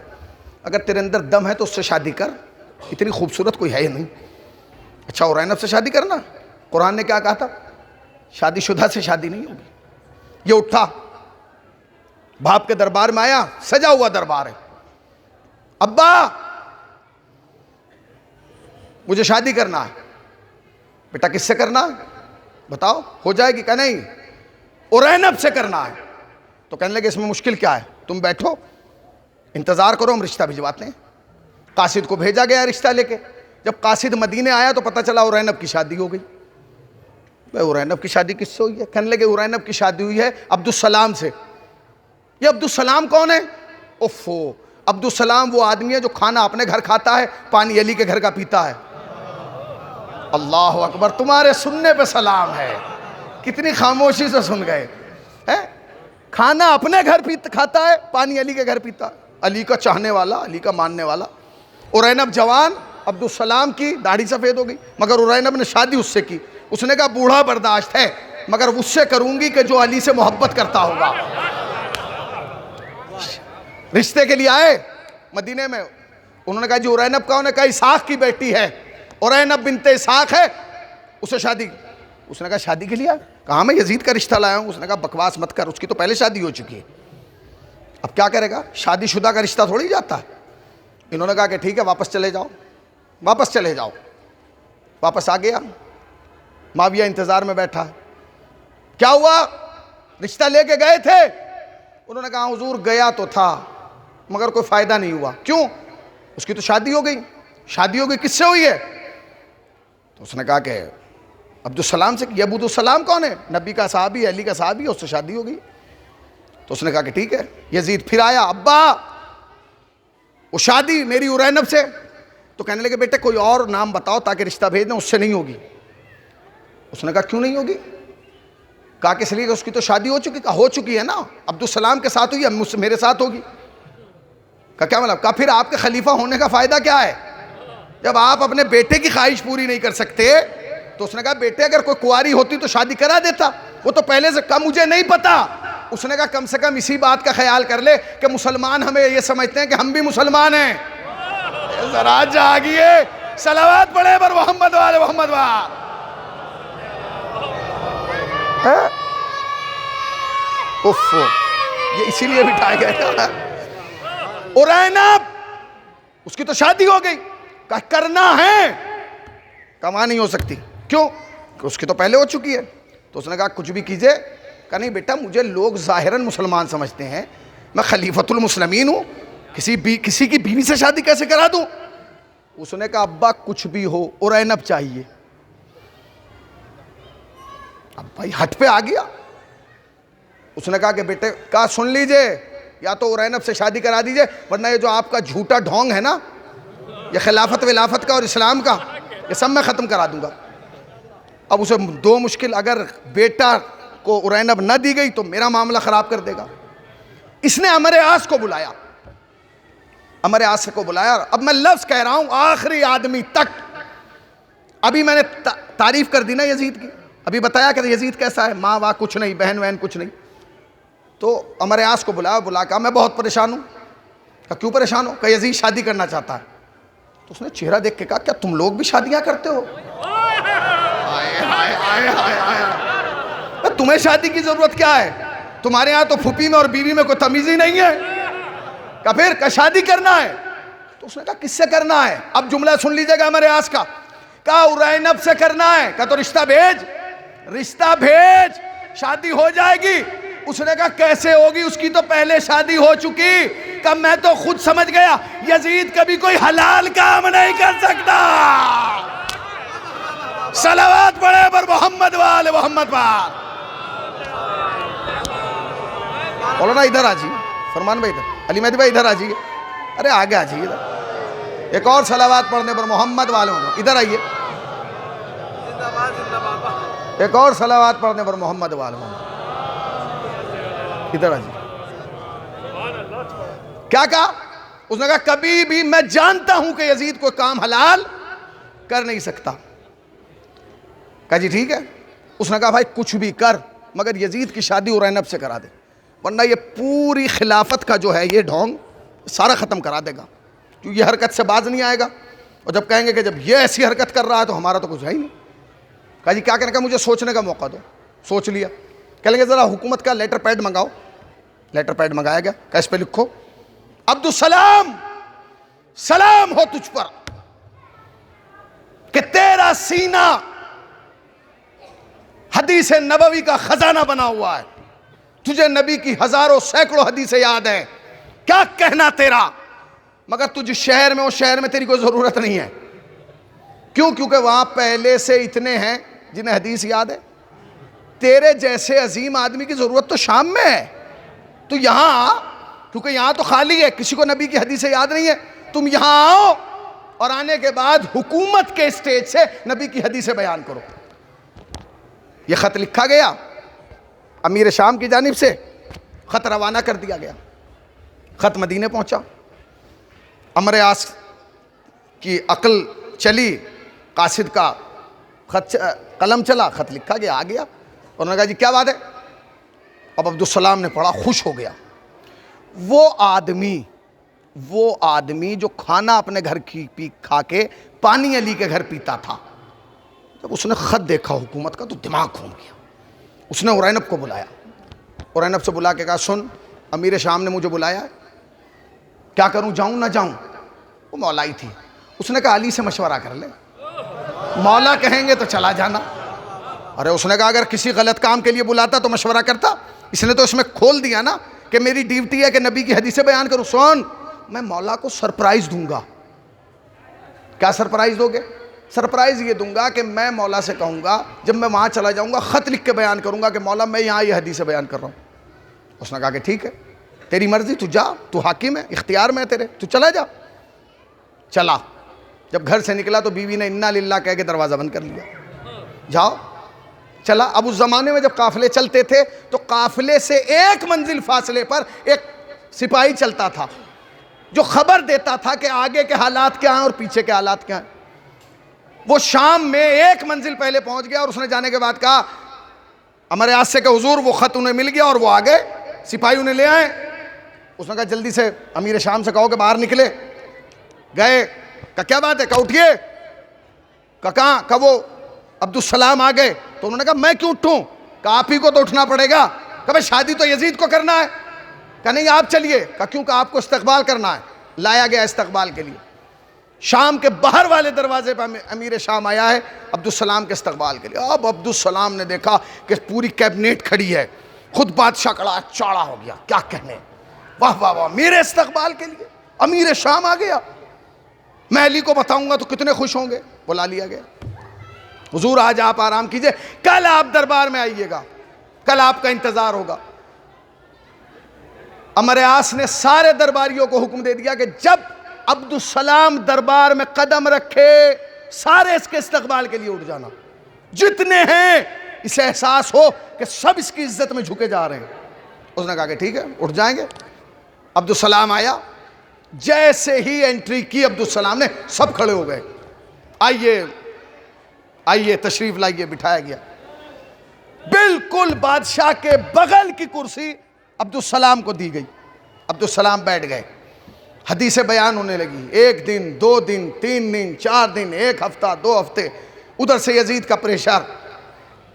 اگر تیرے اندر دم ہے تو اس سے شادی کر، اتنی خوبصورت کوئی ہے ہی نہیں۔ اچھا اورینب سے شادی کرنا؟ قرآن نے کیا کہا تھا؟ شادی شدہ سے شادی نہیں ہوگی۔ یہ اٹھا باپ کے دربار میں آیا، سجا ہوا دربار ہے، ابا مجھے شادی کرنا ہے۔ بیٹا کس سے کرنا ہے بتاؤ، ہو جائے گی؟ کہ نہیں اورینب سے کرنا ہے۔ تو کہنے لگے اس میں مشکل کیا ہے، تم بیٹھو انتظار کرو، ہم رشتہ بھجواتے ہیں۔ قاصد کو بھیجا گیا رشتہ لے کے، جب قاصد مدینے آیا تو پتہ چلا اورینب کی شادی ہو گئی۔ اورینب کی شادی کس سے ہوئی ہے؟ کہنے لگے اورینب کی شادی ہوئی ہے عبدالسلام سے۔ یہ عبدالسلام کون ہے؟ اوفو، عبدالسلام وہ آدمی ہے جو کھانا اپنے گھر کھاتا ہے، پانی علی کے گھر کا پیتا ہے۔ اللہ اکبر، تمہارے سننے پہ سلام ہے، کتنی خاموشی سے سن گئے۔ کھانا اپنے گھر کھاتا ہے، پانی علی کے گھر پیتا ہے، علی کا چاہنے والا، علی کا ماننے والا۔ اورینب جوان، عبدالسلام کی داڑھی سفید ہو گئی، مگر اورینب نے شادی اس سے کی۔ اس نے کہا بوڑھا برداشت ہے مگر اس سے کروں گی کہ جو علی سے محبت کرتا ہوگا۔ رشتے کے لیے آئے مدینے میں، انہوں نے کہا جی اورینب کون ہے؟ کہا اسحاق کی بیٹی ہے، اورینب بنت اسحاق ہے، اسے شادی۔ اس نے کہا شادی کے لیے؟ کہا میں یزید کا رشتہ لایا ہوں۔ اس نے کہا بکواس مت کر، اس کی تو پہلے شادی ہو چکی ہے، اب کیا کرے گا؟ شادی شدہ کا رشتہ تھوڑی جاتا ہے۔ انہوں نے کہا کہ ٹھیک ہے واپس چلے جاؤ، واپس چلے جاؤ۔ واپس آ گیا، معاویہ انتظار میں بیٹھا۔ کیا ہوا؟ رشتہ لے کے گئے تھے؟ انہوں نے کہا حضور گیا تو تھا مگر کوئی فائدہ نہیں ہوا۔ کیوں؟ اس کی تو شادی ہو گئی۔ شادی ہو گئی، کس سے ہوئی ہے؟ تو اس نے کہا کہ عبدالسلام سے۔ یہ عبدالسلام کون ہے؟ نبی کا صحابی، علی کا صحابی، اس سے شادی ہو گئی۔ تو اس نے کہا کہ ٹھیک ہے۔ یزید پھر آیا، ابا وہ شادی میری ارینب سے. تو کہنے لگے بیٹے کوئی اور نام بتاؤ تاکہ رشتہ بھیج دیں, اس سے نہیں ہوگی. اس نے کہا کیوں نہیں ہوگی؟ کہا کہ اس لیے کہ اس کی تو شادی ہو چکی. کہا ہو چکی ہے نا, عبدالسلام کے ساتھ ہوئی, اب میرے ساتھ ہوگی. کہا کیا مطلب؟ کہا پھر آپ کے خلیفہ ہونے کا فائدہ کیا ہے جب آپ اپنے بیٹے کی خواہش پوری نہیں کر سکتے؟ تو اس نے کہا بیٹے اگر کوئی کنواری ہوتی تو شادی کرا دیتا, وہ تو پہلے سے. کہا مجھے نہیں پتا. اس نے کہا کم سے کم اسی بات کا خیال کر لے کہ مسلمان ہمیں یہ سمجھتے ہیں کہ ہم بھی مسلمان ہیں. ذرا جاگیے, صلوات پڑھے پر محمد والے محمد وال. یہ اسی لیے بٹھایا گیا. ارینب اس کی تو شادی ہو گئی. کہا کرنا ہے. کہا نہیں ہو سکتی. کیوں؟ کہ اس کی تو پہلے ہو چکی ہے. تو اس نے کہا کچھ بھی کیجئے. کہا نہیں بیٹا مجھے لوگ ظاہراً مسلمان سمجھتے ہیں, میں خلیفۃ المسلمین ہوں, کسی کی بیوی سے شادی کیسے کرا دوں؟ اس نے کہا ابا کچھ بھی ہو ارینب چاہیے. اب بھائی ہٹ پہ آ گیا. اس نے کہا کہ بیٹے, کہا سن لیجئے, یا تو ارینب سے شادی کرا دیجئے ورنہ یہ جو آپ کا جھوٹا ڈھونگ ہے نا, یہ خلافت ولافت کا اور اسلام کا, یہ سب میں ختم کرا دوں گا. اب اسے دو مشکل, اگر بیٹا کو ارینب نہ دی گئی تو میرا معاملہ خراب کر دے گا. اس نے عمر عاص کو بلایا. عمر عاص کو بلایا. اب میں لفظ کہہ رہا ہوں آخری آدمی تک. ابھی میں نے تعریف کر دی نا یزید کی, ابھی بتایا کہ یزید کیسا ہے, ماں واں کچھ نہیں, بہن وہن کچھ نہیں. تو عمر عاص کو بلایا, بلا کہا میں بہت پریشان ہوں. کہا کیوں پریشان ہو؟ کہ یزید شادی کرنا چاہتا ہے. تو اس نے چہرہ دیکھ کے کہا کیا تم لوگ بھی شادیاں کرتے ہو؟ تمہیں شادی کی ضرورت کیا ہے؟ تمہارے ہاں تو پھوپھی میں اور بیوی میں کوئی تمیز ہی نہیں ہے. کہا پھر کہ شادی کرنا ہے. تو اس نے کہا کس سے کرنا ہے؟ اب جملہ سن لیجیے گا عمر عاص کا. کہا ارینب سے کرنا ہے. کہا تو رشتہ بھیج, رشتہ بھیج, شادی ہو جائے گی. اس نے کہا کیسے ہوگی, اس کی تو پہلے شادی ہو چکی. کہ میں تو خود سمجھ گیا یزید کبھی کوئی حلال کام نہیں کر سکتا. صلوات پڑھے پر محمد وال محمد وال. مولانا ادھر آ جائیے, فرمان بھائی ادھر, علی مہدی بھائی ادھر آ جائیے, ارے آگے آ جائیے ادھر. ایک اور صلوات پڑھنے پر محمد والے ادھر آئیے. ایک اور صلوات پڑھنے پر محمد والے ادھر آ جائیے. کیا کہا؟ اس نے کہا کبھی بھی میں جانتا ہوں کہ یزید کوئی کام حلال کر نہیں سکتا. کہا جی ٹھیک ہے. اس نے کہا بھائی کچھ بھی کر مگر یزید کی شادی ارینب سے کرا دے, ورنہ یہ پوری خلافت کا جو ہے یہ ڈھونگ سارا ختم کرا دے گا, کیونکہ یہ حرکت سے باز نہیں آئے گا. اور جب کہیں گے کہ جب یہ ایسی حرکت کر رہا ہے تو ہمارا تو کچھ ہے ہی نہیں. کہا جی کیا کہنے کا, مجھے سوچنے کا موقع دو. سوچ لیا. کہہ لیں گے ذرا حکومت کا لیٹر پیڈ منگاؤ. لیٹر پیڈ منگایا گیا. کہا اس پہ لکھو عبدالسلام سلام ہو تجھ پر کہ تیرا سینہ حدیث نبوی کا خزانہ بنا ہوا ہے, تجھے نبی کی ہزاروں سینکڑوں حدیثیں یاد ہیں, کیا کہنا تیرا, مگر تجھ شہر میں, اس شہر میں تیری کوئی ضرورت نہیں ہے. کیوں؟ کیونکہ وہاں پہلے سے اتنے ہیں جنہیں حدیث یاد ہے. تیرے جیسے عظیم آدمی کی ضرورت تو شام میں ہے, تو یہاں آ, کیونکہ یہاں تو خالی ہے, کسی کو نبی کی حدیثیں یاد نہیں ہے. تم یہاں آؤ اور آنے کے بعد حکومت کے اسٹیج سے نبی کی حدیثیں بیان کرو. یہ خط لکھا گیا امیر شام کی جانب سے, خط روانہ کر دیا گیا. خط مدینے پہنچا. عمر عاص کی عقل چلی, قاصد کا خط قلم چلا, خط لکھا گیا, آ گیا. اور انہوں نے کہا جی کیا بات ہے؟ اب عبدالسلام نے پڑھا, خوش ہو گیا. وہ آدمی جو کھانا اپنے گھر کی کھا کے پانی علی کے گھر پیتا تھا, جب اس نے خط دیکھا حکومت کا تو دماغ گھوم گیا. اس نے ارینب کو بلایا. ارینب سے بلا کے کہا سن, امیر شام نے مجھے بلایا ہے, کیا کروں, جاؤں نہ جاؤں؟ وہ مولائی تھی. اس نے کہا علی سے مشورہ کر لے, مولا کہیں گے تو چلا جانا. ارے اس نے کہا اگر کسی غلط کام کے لیے بلاتا تو مشورہ کرتا. اس نے تو اس میں کھول دیا نا کہ میری ڈیوٹی ہے کہ نبی کی حدیثیں بیان کروں. سن, میں مولا کو سرپرائز دوں گا. کیا سرپرائز دو گے؟ سرپرائز یہ دوں گا کہ میں مولا سے کہوں گا جب میں وہاں چلا جاؤں گا خط لکھ کے بیان کروں گا کہ مولا میں یہاں یہ حدیثیں بیان کر رہا ہوں. اس نے کہا کہ ٹھیک ہے, تیری مرضی, تو جا, تو حاکم ہے, اختیار میں ہے تیرے, تو چلا جا. چلا. جب گھر سے نکلا تو بیوی نے انا للہ کہہ کے دروازہ بند کر لیا. جاؤ. چلا. اب اس زمانے میں جب قافلے چلتے تھے تو قافلے سے 1 منزل فاصلے پر ایک سپاہی چلتا تھا جو خبر دیتا تھا کہ آگے کے حالات کیا ہیں اور پیچھے کے حالات کیا ہیں. وہ شام میں 1 منزل پہلے پہنچ گیا اور اس نے جانے کے بعد کہا عمر یاس سے کہ حضور وہ خط انہیں مل گیا اور وہ آگے سپاہی انہیں لے آئے. اس نے کہا جلدی سے امیر شام سے کہو کہ باہر نکلے. گئے. کہا کیا بات ہے؟ کہا اٹھیے. کہاں؟ کہا وہ عبدالسلام آ گئے. تو انہوں نے کہا میں کیوں اٹھوں؟ کہا آپ ہی کو تو اٹھنا پڑے گا. کہا بھائی شادی تو یزید کو کرنا ہے. کہا نہیں آپ چلیے. کہا کیوں؟ کہ آپ کو استقبال کرنا ہے. لایا گیا استقبال کے لیے. شام کے باہر والے دروازے پہ امیر شام آیا ہے عبدالسلام کے استقبال کے لیے. اب عبدالسلام نے دیکھا کہ پوری کیبنیٹ کھڑی ہے. خود بادشاہ کڑا چاڑا ہو گیا. کیا کہنے، واہ واہ واہ، میرے استقبال کے لیے امیر شام آ گیا. میں علی کو بتاؤں گا تو کتنے خوش ہوں گے. بلا لیا گیا. حضور آج آپ آرام کیجئے، کل آپ دربار میں آئیے گا، کل آپ کا انتظار ہوگا. عمر یاس نے سارے درباریوں کو حکم دے دیا کہ جب عبدالسلام دربار میں قدم رکھے سارے اس کے استقبال کے لیے اٹھ جانا. جتنے ہیں اسے احساس ہو کہ سب اس کی عزت میں جھکے جا رہے ہیں. اس نے کہا کہ ٹھیک ہے اٹھ جائیں گے. عبدالسلام آیا. جیسے ہی انٹری کی عبدالسلام نے سب کھڑے ہو گئے. آئیے آئیے تشریف لائیے. بٹھایا گیا. بالکل بادشاہ کے بغل کی کرسی عبدالسلام کو دی گئی. عبدالسلام بیٹھ گئے. حدیث بیان ہونے لگی. 1 دن 2 دن 3 دن 4 دن 1 ہفتہ 2 ہفتے. ادھر سے یزید کا پریشر.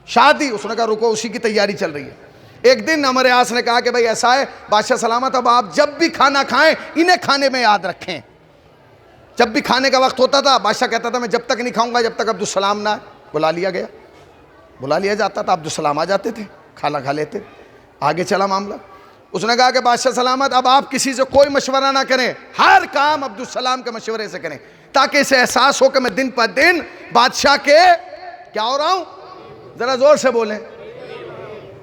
شادی. اس نے کہا رکو اسی کی تیاری چل رہی ہے. ایک دن عمر یاس نے کہا کہ بھائی ایسا ہے بادشاہ سلامت، اب آپ جب بھی کھانا کھائیں انہیں کھانے میں یاد رکھیں. جب بھی کھانے کا وقت ہوتا تھا بادشاہ کہتا تھا میں جب تک نہیں کھاؤں گا جب تک عبدالسلام نہ آئے. بلا لیا گیا. بلا لیا جاتا تھا. عبدالسلام آ جاتے تھے، کھانا کھا لیتے. آگے چلا معاملہ. اس نے کہا کہ بادشاہ سلامت اب آپ کسی سے کوئی مشورہ نہ کریں، ہر کام عبدالسلام کے مشورے سے کریں تاکہ اسے احساس ہو کہ میں دن پر دن بادشاہ کے کیا ہو رہا ہوں. ذرا زور سے بولیں.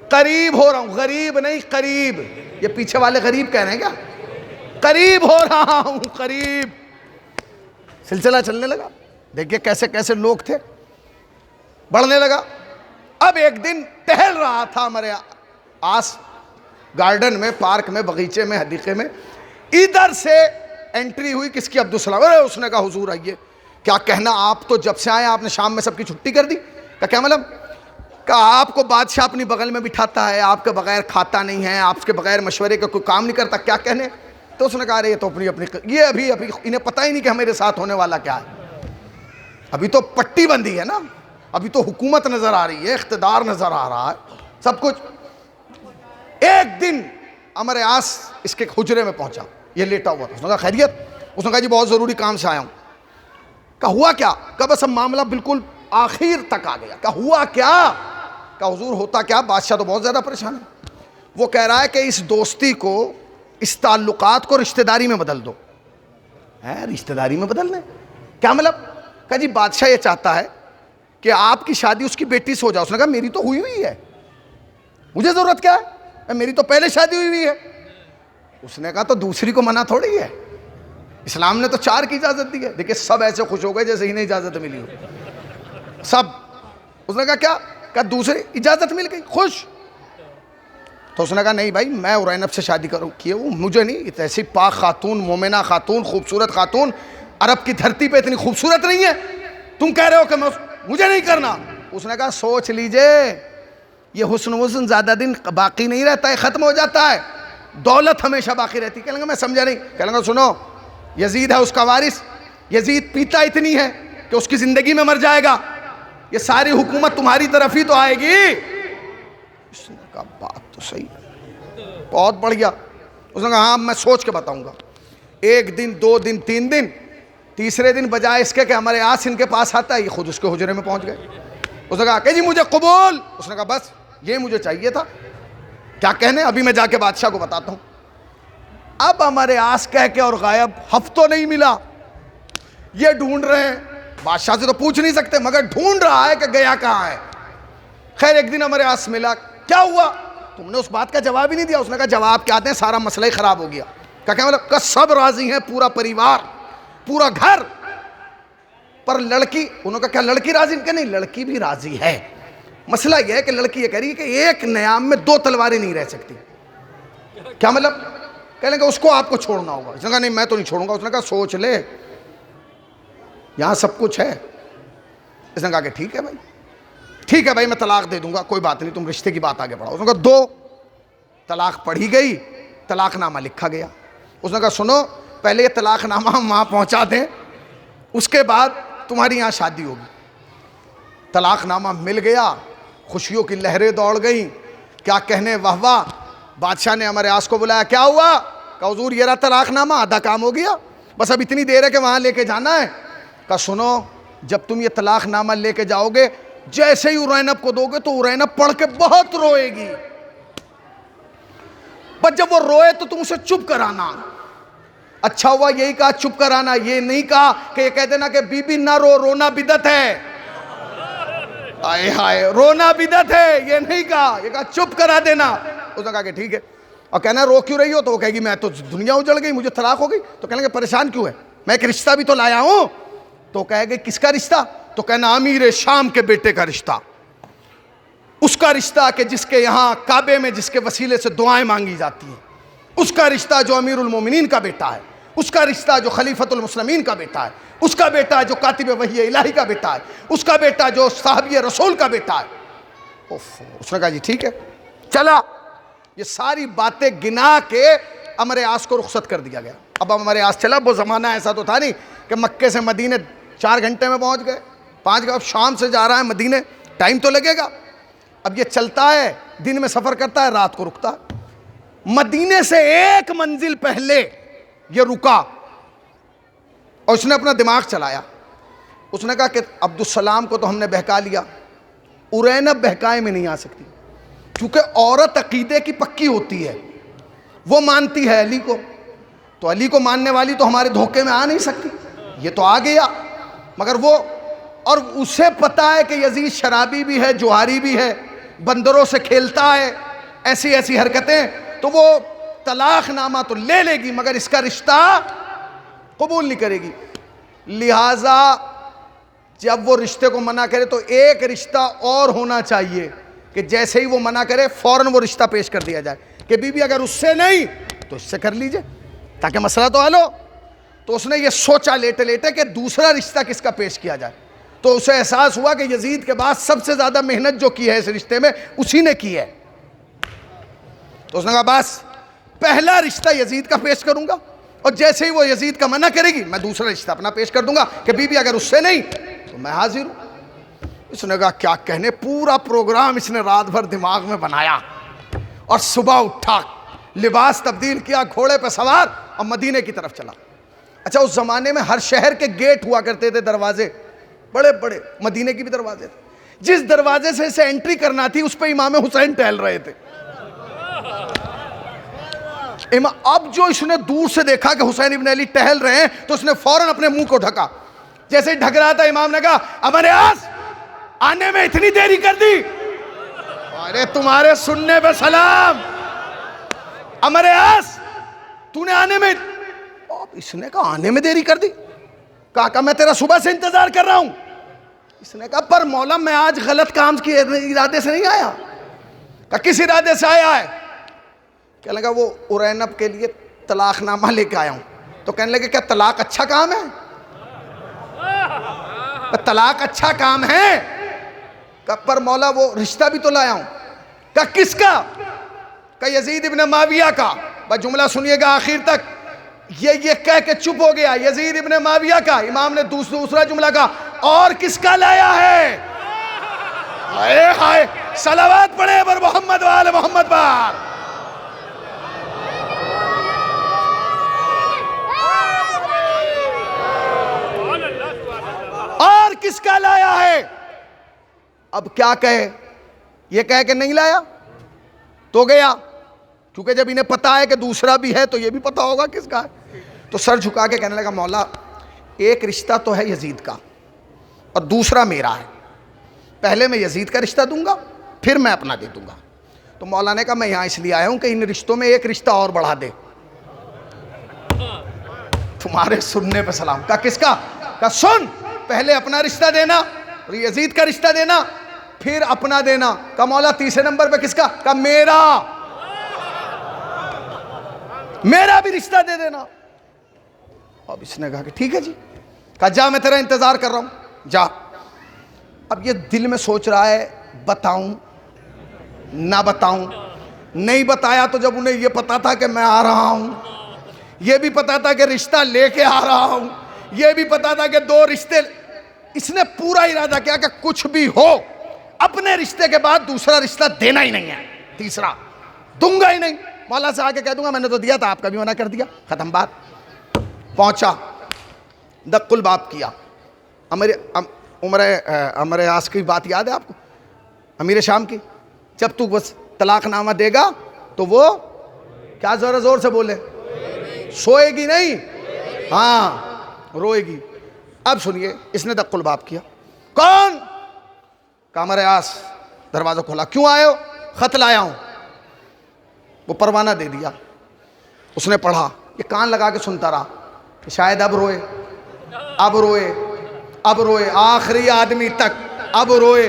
قریب ہو رہا ہوں. غریب نہیں قریب. یہ پیچھے والے غریب کہہ رہے ہیں کیا؟ قریب ہو رہا ہوں قریب. سلسلہ چلنے لگا. دیکھیے کیسے کیسے لوگ تھے. بڑھنے لگا. اب ایک دن ٹہل رہا تھا ہمارے آس گارڈن میں، پارک میں، بغیچے میں، حدیقے میں. ادھر سے انٹری ہوئی کس کی؟ عبدالسلام. اس نے کہا حضور آئیے. کیا کہنا، آپ تو جب سے آئے آپ نے شام میں سب کی چھٹی کر دی. کیا مطلب؟ کہا آپ کو بادشاہ اپنی بغل میں بٹھاتا ہے، آپ کے بغیر کھاتا نہیں ہے، آپ کے بغیر مشورے کا کوئی کام نہیں کرتا، کیا کہنے. تو اس نے کہا یہ تو اپنی یہ ابھی انہیں پتہ ہی نہیں کہ میرے ساتھ ہونے والا کیا ہے. ابھی تو پٹی بندی ہے نا، ابھی تو حکومت نظر آ رہی ہے، اقتدار نظر آ رہا ہے، سب کچھ. ایک دن عمر یاس اس کے حجرے میں پہنچا. یہ لیٹا ہوا تھا. اس نے کہا خیریت؟ اس نے کہا جی بہت ضروری کام سے آیا ہوں. کہا ہوا کیا؟ کہا بس اب معاملہ بالکل آخر تک آ گیا. کہا ہوا کیا؟ کہا حضور ہوتا کیا، بادشاہ تو بہت زیادہ پریشان ہے. وہ کہہ رہا ہے کہ اس دوستی کو، اس تعلقات کو رشتہ داری میں بدل دو. رشتہ داری میں بدل دیں؟ کیا مطلب؟ کہا جی بادشاہ یہ چاہتا ہے کہ آپ کی شادی اس کی بیٹی سے ہو جائے. اس نے کہا میری تو ہوئی ہوئی ہے، مجھے ضرورت کیا ہے، میری تو پہلے شادی ہوئی ہوئی ہے. اس نے کہا تو دوسری کو منع تھوڑی ہے، اسلام نے تو 4 کی اجازت دی ہے. دیکھیں سب ایسے خوش ہو گئے جیسے انہیں اجازت ملی ہو سب. اس نے کہا کیا؟ کہا دوسری اجازت مل گئی، خوش. تو اس نے کہا نہیں بھائی میں ارینب سے شادی کروں کیے وہ مجھے نہیں، ایسی پاک خاتون، مومنہ خاتون، خوبصورت خاتون عرب کی دھرتی پہ اتنی خوبصورت نہیں ہے، تم کہہ رہے ہو کہ مجھے نہیں کرنا. اس نے کہا سوچ لیجئے یہ حسن زیادہ دن باقی نہیں رہتا ہے، ختم ہو جاتا ہے. دولت ہمیشہ باقی رہتی ہے. کہنے لگا میں سمجھا نہیں. کہنے لگا سنو یزید ہے اس کا وارث، یزید پیتا اتنی ہے کہ اس کی زندگی میں مر جائے گا، یہ ساری حکومت تمہاری طرف ہی تو آئے گی. اس نے کہا بات تو صحیح ہے، بہت بڑھیا. اس نے کہا ہاں میں سوچ کے بتاؤں گا. 1 دن 2 دن 3 دن، تیسرے دن بجائے اس کے کہ ہمارے آس ان کے پاس آتا ہے، یہ خود اس کے حجرے میں پہنچ گئے. اس نے کہا کہ جی مجھے قبول. اس نے کہا بس یہ مجھے چاہیے تھا. کیا کہنے؟ ابھی میں جا کے بادشاہ کو بتاتا ہوں. اب ہمارے آس کہہ کے اور غائب، ہفتوں نہیں ملا. یہ ڈھونڈ رہے ہیں، بادشاہ سے تو پوچھ نہیں سکتے مگر ڈھونڈ رہا ہے کہ گیا کہاں ہے. خیر ایک دن ہمارے آس ملا. کیا ہوا؟ تم نے اس بات کا جواب ہی نہیں دیا. اس نے کہا جواب کیا دیں، سارا مسئلہ ہی خراب ہو گیا. کیا مطلب؟ کہ سب راضی ہیں، پورا پریوار پورا گھر پر لڑکی، انہوں نے کہا کیا لڑکی راضی؟ کہ نہیں، لڑکی بھی راضی ہے، مسئلہ یہ ہے کہ لڑکی یہ کہہ رہی ہے کہ ایک نیام میں 2 تلواریں نہیں رہ سکتی۔ کیا مطلب؟ کہنے کہ اس کو آپ کو چھوڑنا ہوگا۔ اس نے کہا نہیں میں تو نہیں چھوڑوں گا۔ اس نے کہا سوچ لے، یہاں سب کچھ ہے۔ اس نے کہا کہ ٹھیک ہے بھائی، ٹھیک ہے بھائی میں طلاق دے دوں گا، کوئی بات نہیں، تم رشتے کی بات آگے بڑھاؤ۔ اس نے کہا 2 طلاق پڑھی گئی، طلاق نامہ لکھا گیا۔ اس نے کہا سنو، پہلے یہ طلاق نامہ ہم وہاں پہنچا دیں، اس کے بعد تمہاری یہاں شادی ہوگی۔ طلاق نامہ مل گیا، خوشیوں کی لہریں دوڑ گئیں، کیا کہنے، واہ واہ۔ بادشاہ نے ہمارے آس کو بلایا، کیا ہوا؟ کہا حضور یہ رہا طلاق نامہ، آدھا کام ہو گیا، بس اب اتنی دیر ہے کہ وہاں لے کے جانا ہے۔ کہا سنو، جب تم یہ طلاق نامہ لے کے جاؤ گے، جیسے ہی ارینب کو دو گے تو ارینب پڑھ کے بہت روئے گی، بس جب وہ روئے تو تم اسے چپ کرانا۔ اچھا ہوا یہی کہا چپ کرانا، یہ نہیں کہا کہ یہ کہہ دینا کہ بی بی نہ رو، رونا بدعت ہے، آئے ہائے رونا بدعت ہے، یہ نہیں کہا، یہ کہا چپ کرا دینا۔ اس نے کہا کہ ٹھیک ہے۔ اور کہنا رو کیوں رہی ہو؟ تو وہ کہے گی میں تو دنیا اجڑ گئی، مجھے طلاق ہو گئی۔ تو کہنے کہ پریشان کیوں ہے؟ میں ایک رشتہ بھی تو لایا ہوں۔ تو کہے گے کس کا رشتہ؟ تو کہنا امیر شام کے بیٹے کا رشتہ، اس کا رشتہ کہ جس کے یہاں کعبے میں جس کے وسیلے سے دعائیں مانگی جاتی ہیں، اس کا رشتہ جو امیر المومنین کا بیٹا ہے، اس کا رشتہ جو خلیفۃ المسلمین کا بیٹا ہے، اس کا بیٹا جو کاتب وحی الہی کا بیٹا ہے، اس کا بیٹا جو صحابی رسول کا بیٹا ہے۔ اس نے کہا جی ٹھیک ہے، چلا۔ یہ ساری باتیں گنا کے عمر عاص کو رخصت کر دیا گیا۔ اب عمر عاص چلا، وہ زمانہ ایسا تو تھا نہیں کہ مکے سے مدینے 4 گھنٹے میں پہنچ گئے، 5 گھنٹے، اب شام سے جا رہا ہے مدینے، ٹائم تو لگے گا۔ اب یہ چلتا ہے، دن میں سفر کرتا ہے، رات کو رکتا ہے۔ مدینے سے 1 منزل پہلے یہ رکا اور اس نے اپنا دماغ چلایا۔ اس نے کہا کہ عبدالسلام کو تو ہم نے بہکا لیا، ارینب بہکائے میں نہیں آ سکتی، کیونکہ عورت عقیدے کی پکی ہوتی ہے، وہ مانتی ہے علی کو، تو علی کو ماننے والی تو ہمارے دھوکے میں آ نہیں سکتی۔ یہ تو آ گیا، مگر وہ، اور اسے پتا ہے کہ یزید شرابی بھی ہے، جوہری بھی ہے، بندروں سے کھیلتا ہے، ایسی ایسی حرکتیں، تو وہ طلاق نامہ تو لے لے گی مگر اس کا رشتہ قبول نہیں کرے گی۔ لہٰذا جب وہ رشتے کو منع کرے تو ایک رشتہ اور ہونا چاہیے کہ جیسے ہی وہ منع کرے فوراً وہ رشتہ پیش کر دیا جائے کہ بی بی اگر اس سے نہیں تو اس سے کر لیجئے تاکہ مسئلہ تو حل ہو۔ تو اس نے یہ سوچا لیٹے لیٹے کہ دوسرا رشتہ کس کا پیش کیا جائے، تو اسے احساس ہوا کہ یزید کے بعد سب سے زیادہ محنت جو کی ہے اس رشتے میں اسی نے کی ہے۔ تو اس نے کہا بس پہلا رشتہ یزید کا پیش کروں گا، اور جیسے ہی وہ یزید کا منع کرے گی میں دوسرا رشتہ اپنا پیش کر دوں گا کہ بی بی اگر اس سے نہیں تو میں حاضر ہوں۔ اس نے کہا کیا کہنے، پورا پروگرام اس نے رات بھر دماغ میں بنایا اور صبح اٹھا، لباس تبدیل کیا، گھوڑے پہ سوار اور مدینے کی طرف چلا۔ اچھا اس زمانے میں ہر شہر کے گیٹ ہوا کرتے تھے، دروازے بڑے بڑے، مدینے کی بھی دروازے تھے، جس دروازے سے اسے انٹری کرنا تھی اس پہ امام حسین ٹہل رہے تھے۔ اب جو اس نے دور سے دیکھا کہ حسین ابن علی ٹہل رہے ہیں تو اس نے فوراً اپنے منہ کو ڈھکا، جیسے ہی ڈھک رہا تھا امام نے کہا عمر عاص آنے میں اتنی دیری کر دی، ارے تمہارے سننے پہ سلام، عمر عاص تو نے آنے میں، اس نے کہا آنے میں دیری کر دی، کہا میں تیرا صبح سے انتظار کر رہا ہوں۔ اس نے کہا پر مولا میں آج غلط کام کے ارادے سے نہیں آیا۔ کہا کس ارادے سے آیا ہے؟ کہنے لگا وہ ارینب کے لیے طلاق نامہ لے کے آیا ہوں۔ تو کہنے لگے کیا طلاق اچھا کام ہے؟ طلاق اچھا کام ہے؟ کہا پر مولا وہ رشتہ بھی تو لایا ہوں۔ کہا کس کا؟ کہا یزید ابن معاویہ کا۔ بس جملہ سنیے گا آخر تک، یہ کہہ کے چپ ہو گیا، یزید ابن معاویہ کا۔ امام نے دوسرا جملہ کہا اور کس کا لایا ہے؟ ہائے ہائے، صلوات پڑھے بر محمد وآل محمد بار۔ اور کس کا لایا ہے؟ اب کیا کہے، یہ کہے کہ نہیں لایا تو گیا، کیونکہ جب انہیں پتا ہے کہ دوسرا بھی ہے تو یہ بھی پتا ہوگا کس کا ہے۔ تو سر جھکا کے کہنے لگا مولا ایک رشتہ تو ہے یزید کا اور دوسرا میرا ہے، پہلے میں یزید کا رشتہ دوں گا پھر میں اپنا دے دوں گا۔ تو مولا نے کہا میں یہاں اس لیے آیا ہوں کہ ان رشتوں میں ایک رشتہ اور بڑھا دے۔ تمہارے سننے پہ سلام. کہا کس کا؟ کہا سن، پہلے اپنا رشتہ دینا، یزید کا رشتہ دینا، پھر اپنا دینا. کہا مولا تیسرے نمبر پہ کس کا؟ کہا میرا بھی رشتہ دے دینا. اب اس نے کہا کہ ٹھیک ہے جی. کہا جا میں تیرا انتظار کر رہا ہوں، جا. اب یہ دل میں سوچ رہا ہے بتاؤں نہ بتاؤں. نہیں بتایا تو جب انہیں یہ پتا تھا کہ میں آ رہا ہوں، یہ بھی پتا تھا کہ رشتہ لے کے آ رہا ہوں، یہ بھی پتا تھا کہ 2 رشتے، اس نے پورا ارادہ کیا کہ کچھ بھی ہو اپنے رشتے کے بعد دوسرا رشتہ دینا ہی نہیں ہے، تیسرا دوں گا ہی نہیں. مولا سے آ کے کہہ دوں گا میں نے تو دیا تھا، آپ کا بھی منع کر دیا، ختم بات. پہنچا، دق الباب کیا. عمر عاص کی بات یاد ہے آپ کو، امیر شام کی؟ جب تو بس طلاق نامہ دے گا تو وہ کیا ذرا زور سے بولے، سوئے گی نہیں، ہاں روئے گی. اب سنیے، اس نے دق الباب کیا. کون؟ کہا عمر عاص. دروازہ کھولا. کیوں آئے ہو؟ خط لایا ہوں. وہ پروانہ دے دیا. اس نے پڑھا، یہ کان لگا کے سنتا رہا کہ شاید اب روئے، اب روئے، اب روئے، آخری آدمی تک اب روئے،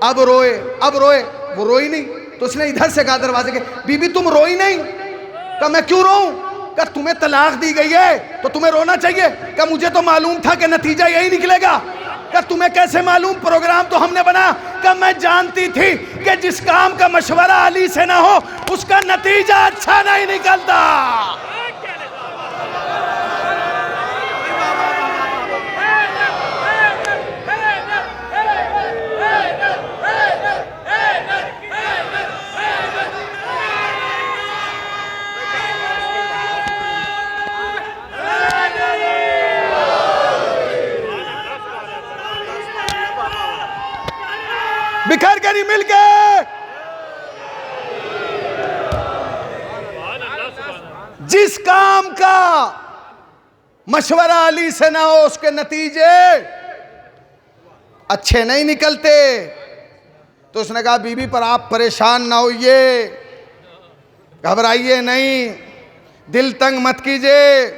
اب روئے، اب روئے. وہ روئی نہیں تو اس نے ادھر سے کہا دروازے کے، بی بی تم روئی نہیں؟ کہا میں کیوں روؤں؟ کہا تمہیں طلاق دی گئی ہے تو تمہیں رونا چاہیے. کہا مجھے تو معلوم تھا کہ نتیجہ یہی نکلے گا. کہا تمہیں کیسے معلوم؟ پروگرام تو ہم نے بنا. کہا میں جانتی تھی کہ جس کام کا مشورہ علی سے نہ ہو اس کا نتیجہ اچھا نہیں نکلتا. بکھر کے نہیں، مل کے. جس کام کا مشورہ علی سے نہ ہو اس کے نتیجے اچھے نہیں نکلتے. تو اس نے کہا بی بی پر آپ پریشان نہ ہوئیے، گھبرائیے نہیں، دل تنگ مت کیجئے،